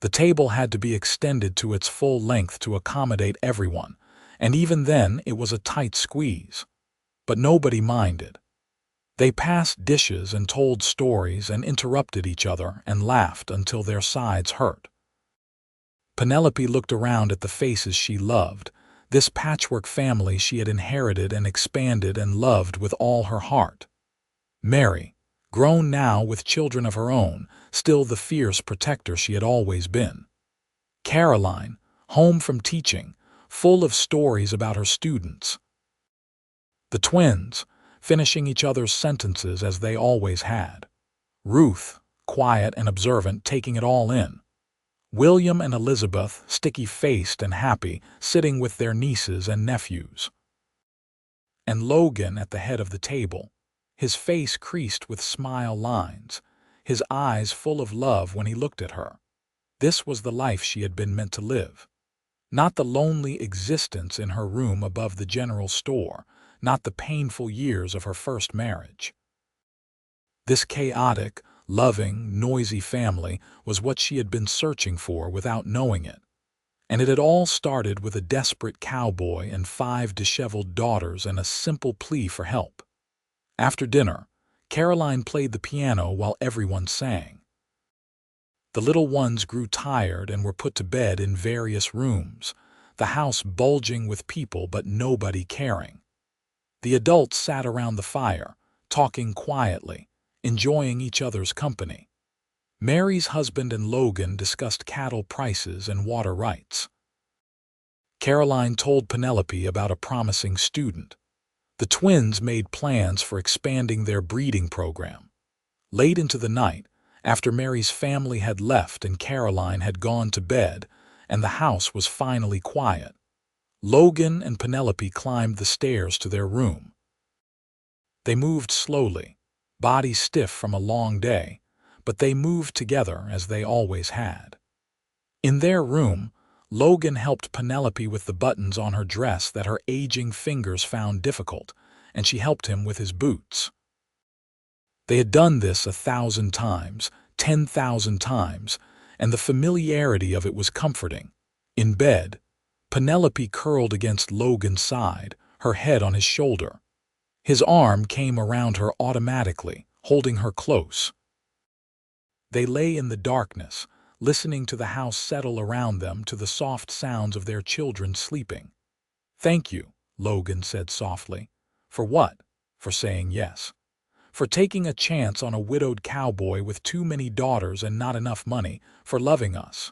The table had to be extended to its full length to accommodate everyone, and even then it was a tight squeeze. But nobody minded. They passed dishes and told stories and interrupted each other and laughed until their sides hurt. Penelope looked around at the faces she loved, this patchwork family she had inherited and expanded and loved with all her heart. Mary, grown now with children of her own, still the fierce protector she had always been. Caroline, home from teaching, full of stories about her students. The twins, finishing each other's sentences as they always had. Ruth, quiet and observant, taking it all in. William and Elizabeth, sticky-faced and happy, sitting with their nieces and nephews. And Logan at the head of the table, his face creased with smile lines, his eyes full of love when he looked at her. This was the life she had been meant to live. Not the lonely existence in her room above the general store, not the painful years of her first marriage. This chaotic, loving, noisy family was what she had been searching for without knowing it. And it had all started with a desperate cowboy and 5 disheveled daughters and a simple plea for help. After dinner, Caroline played the piano while everyone sang. The little ones grew tired and were put to bed in various rooms, the house bulging with people but nobody caring. The adults sat around the fire, talking quietly, enjoying each other's company. Mary's husband and Logan discussed cattle prices and water rights. Caroline told Penelope about a promising student. The twins made plans for expanding their breeding program. Late into the night, after Mary's family had left and Caroline had gone to bed, and the house was finally quiet, Logan and Penelope climbed the stairs to their room. They moved slowly, bodies stiff from a long day, but they moved together as they always had. In their room, Logan helped Penelope with the buttons on her dress that her aging fingers found difficult, and she helped him with his boots. They had done this 1,000 times, 10,000 times, and the familiarity of it was comforting. In bed, Penelope curled against Logan's side, her head on his shoulder. His arm came around her automatically, holding her close. They lay in the darkness, listening to the house settle around them to the soft sounds of their children sleeping. "Thank you," Logan said softly. "For what?" "For saying yes. For taking a chance on a widowed cowboy with too many daughters and not enough money, for loving us.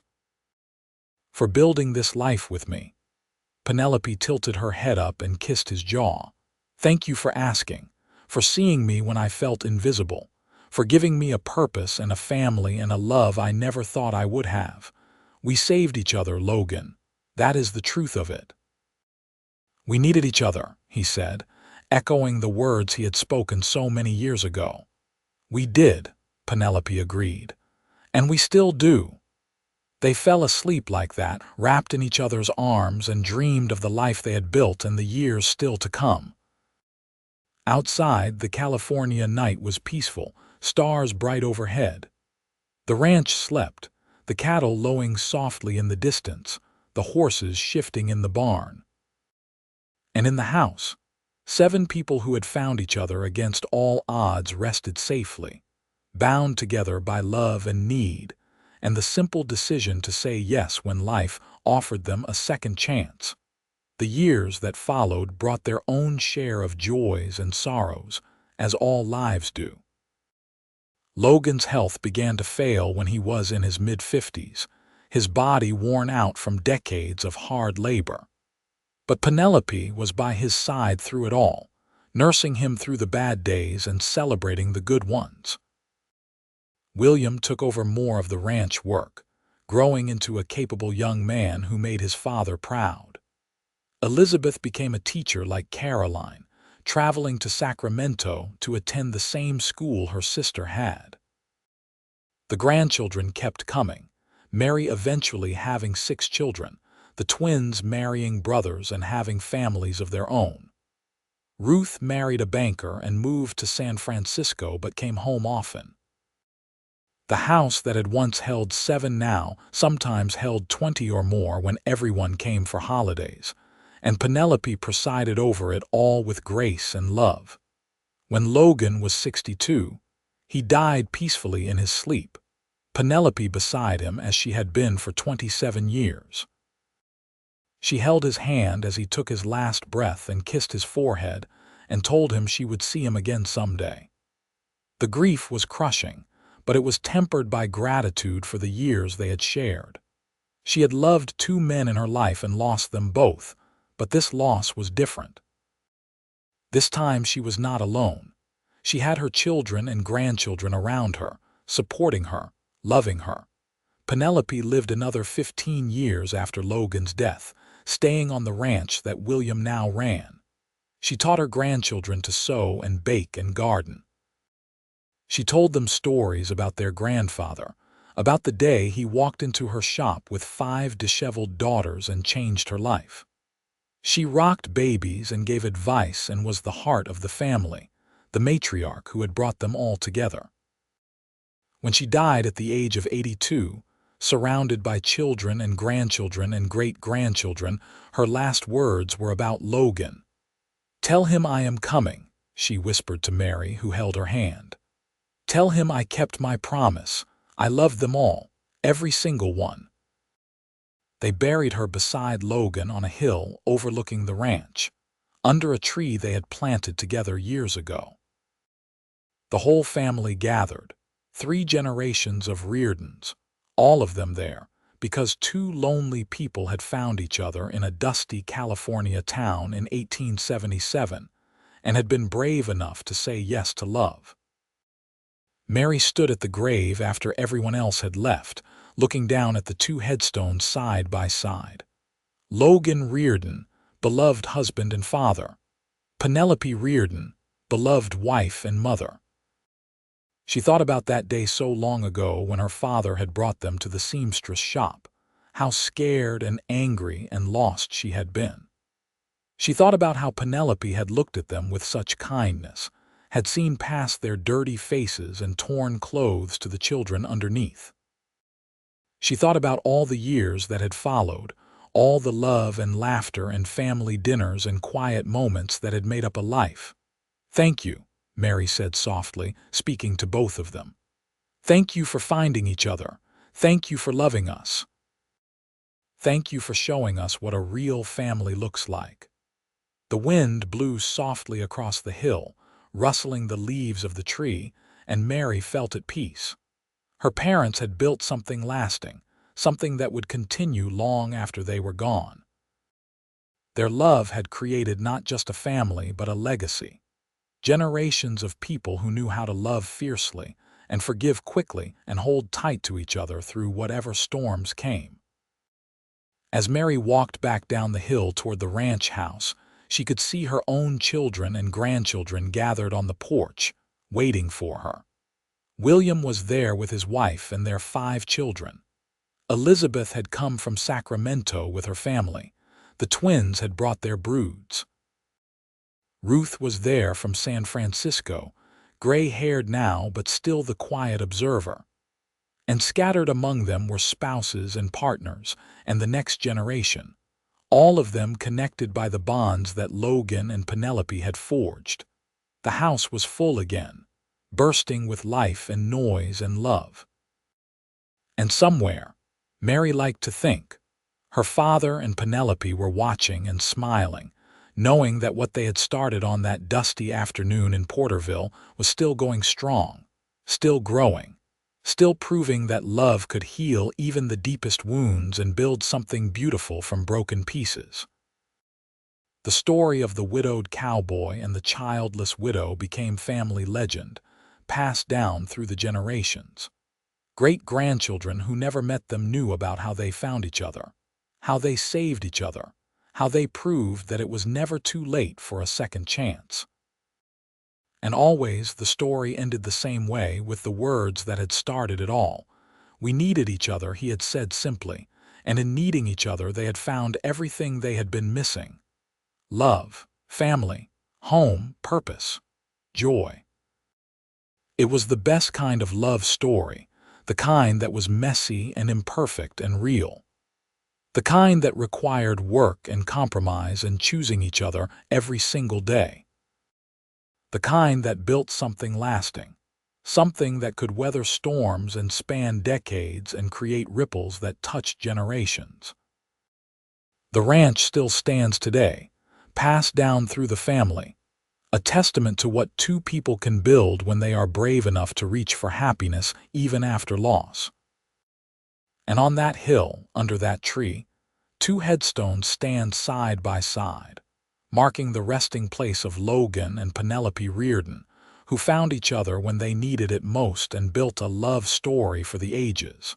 For building this life with me." Penelope tilted her head up and kissed his jaw. "Thank you for asking, for seeing me when I felt invisible, for giving me a purpose and a family and a love I never thought I would have. We saved each other, Logan. That is the truth of it." "We needed each other," he said, echoing the words he had spoken so many years ago. "We did," Penelope agreed. "And we still do." They fell asleep like that, wrapped in each other's arms, and dreamed of the life they had built and the years still to come. Outside, the California night was peaceful, stars bright overhead. The ranch slept, the cattle lowing softly in the distance, the horses shifting in the barn. And in the house, 7 people who had found each other against all odds rested safely, bound together by love and need, and the simple decision to say yes when life offered them a second chance. The years that followed brought their own share of joys and sorrows, as all lives do. Logan's health began to fail when he was in his mid-50s, his body worn out from decades of hard labor. But Penelope was by his side through it all, nursing him through the bad days and celebrating the good ones. William took over more of the ranch work, growing into a capable young man who made his father proud. Elizabeth became a teacher like Caroline, traveling to Sacramento to attend the same school her sister had. The grandchildren kept coming, Mary eventually having 6 children, the twins marrying brothers and having families of their own. Ruth married a banker and moved to San Francisco but came home often. The house that had once held 7 now sometimes held 20 or more when everyone came for holidays, and Penelope presided over it all with grace and love. When Logan was 62, he died peacefully in his sleep, Penelope beside him as she had been for 27 years. She held his hand as he took his last breath and kissed his forehead and told him she would see him again someday. The grief was crushing, but it was tempered by gratitude for the years they had shared. She had loved 2 men in her life and lost them both, but this loss was different. This time she was not alone. She had her children and grandchildren around her, supporting her, loving her. Penelope lived another 15 years after Logan's death, staying on the ranch that William now ran. She taught her grandchildren to sew and bake and garden. She told them stories about their grandfather, about the day he walked into her shop with 5 disheveled daughters and changed her life. She rocked babies and gave advice and was the heart of the family, the matriarch who had brought them all together. When she died at the age of 82, surrounded by children and grandchildren and great-grandchildren, her last words were about Logan. "Tell him I am coming," she whispered to Mary, who held her hand. "Tell him I kept my promise. I loved them all, every single one." They buried her beside Logan on a hill overlooking the ranch, under a tree they had planted together years ago. The whole family gathered, 3 generations of Reardons, all of them there, because 2 lonely people had found each other in a dusty California town in 1877 and had been brave enough to say yes to love. Mary stood at the grave after everyone else had left, looking down at the 2 headstones side by side. Logan Reardon, beloved husband and father. Penelope Reardon, beloved wife and mother. She thought about that day so long ago when her father had brought them to the seamstress shop, how scared and angry and lost she had been. She thought about how Penelope had looked at them with such kindness, had seen past their dirty faces and torn clothes to the children underneath. She thought about all the years that had followed, all the love and laughter and family dinners and quiet moments that had made up a life. "Thank you," Mary said softly, speaking to both of them. "Thank you for finding each other. Thank you for loving us. Thank you for showing us what a real family looks like." The wind blew softly across the hill, rustling the leaves of the tree, and Mary felt at peace. Her parents had built something lasting, something that would continue long after they were gone. Their love had created not just a family but a legacy. Generations of people who knew how to love fiercely and forgive quickly and hold tight to each other through whatever storms came. As Mary walked back down the hill toward the ranch house, she could see her own children and grandchildren gathered on the porch, waiting for her. William was there with his wife and their 5 children. Elizabeth had come from Sacramento with her family. The twins had brought their broods. Ruth was there from San Francisco, gray-haired now but still the quiet observer. And scattered among them were spouses and partners and the next generation, all of them connected by the bonds that Logan and Penelope had forged. The house was full again, bursting with life and noise and love. And somewhere, Mary liked to think, her father and Penelope were watching and smiling, knowing that what they had started on that dusty afternoon in Porterville was still going strong, still growing, still proving that love could heal even the deepest wounds and build something beautiful from broken pieces. The story of the widowed cowboy and the childless widow became family legend, passed down through the generations. Great-grandchildren who never met them knew about how they found each other, how they saved each other, how they proved that it was never too late for a second chance. And always the story ended the same way, with the words that had started it all. We needed each other, he had said simply, and in needing each other they had found everything they had been missing. Love, family, home, purpose, joy. It was the best kind of love story, the kind that was messy and imperfect and real. The kind that required work and compromise and choosing each other every single day. The kind that built something lasting, something that could weather storms and span decades and create ripples that touched generations. The ranch still stands today, passed down through the family, a testament to what 2 people can build when they are brave enough to reach for happiness even after loss. And on that hill, under that tree, 2 headstones stand side by side, marking the resting place of Logan and Penelope Reardon, who found each other when they needed it most and built a love story for the ages.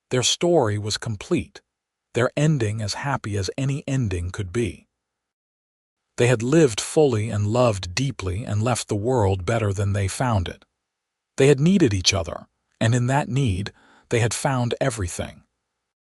Their story was complete, their ending as happy as any ending could be. They had lived fully and loved deeply and left the world better than they found it. They had needed each other, and in that need, they had found everything.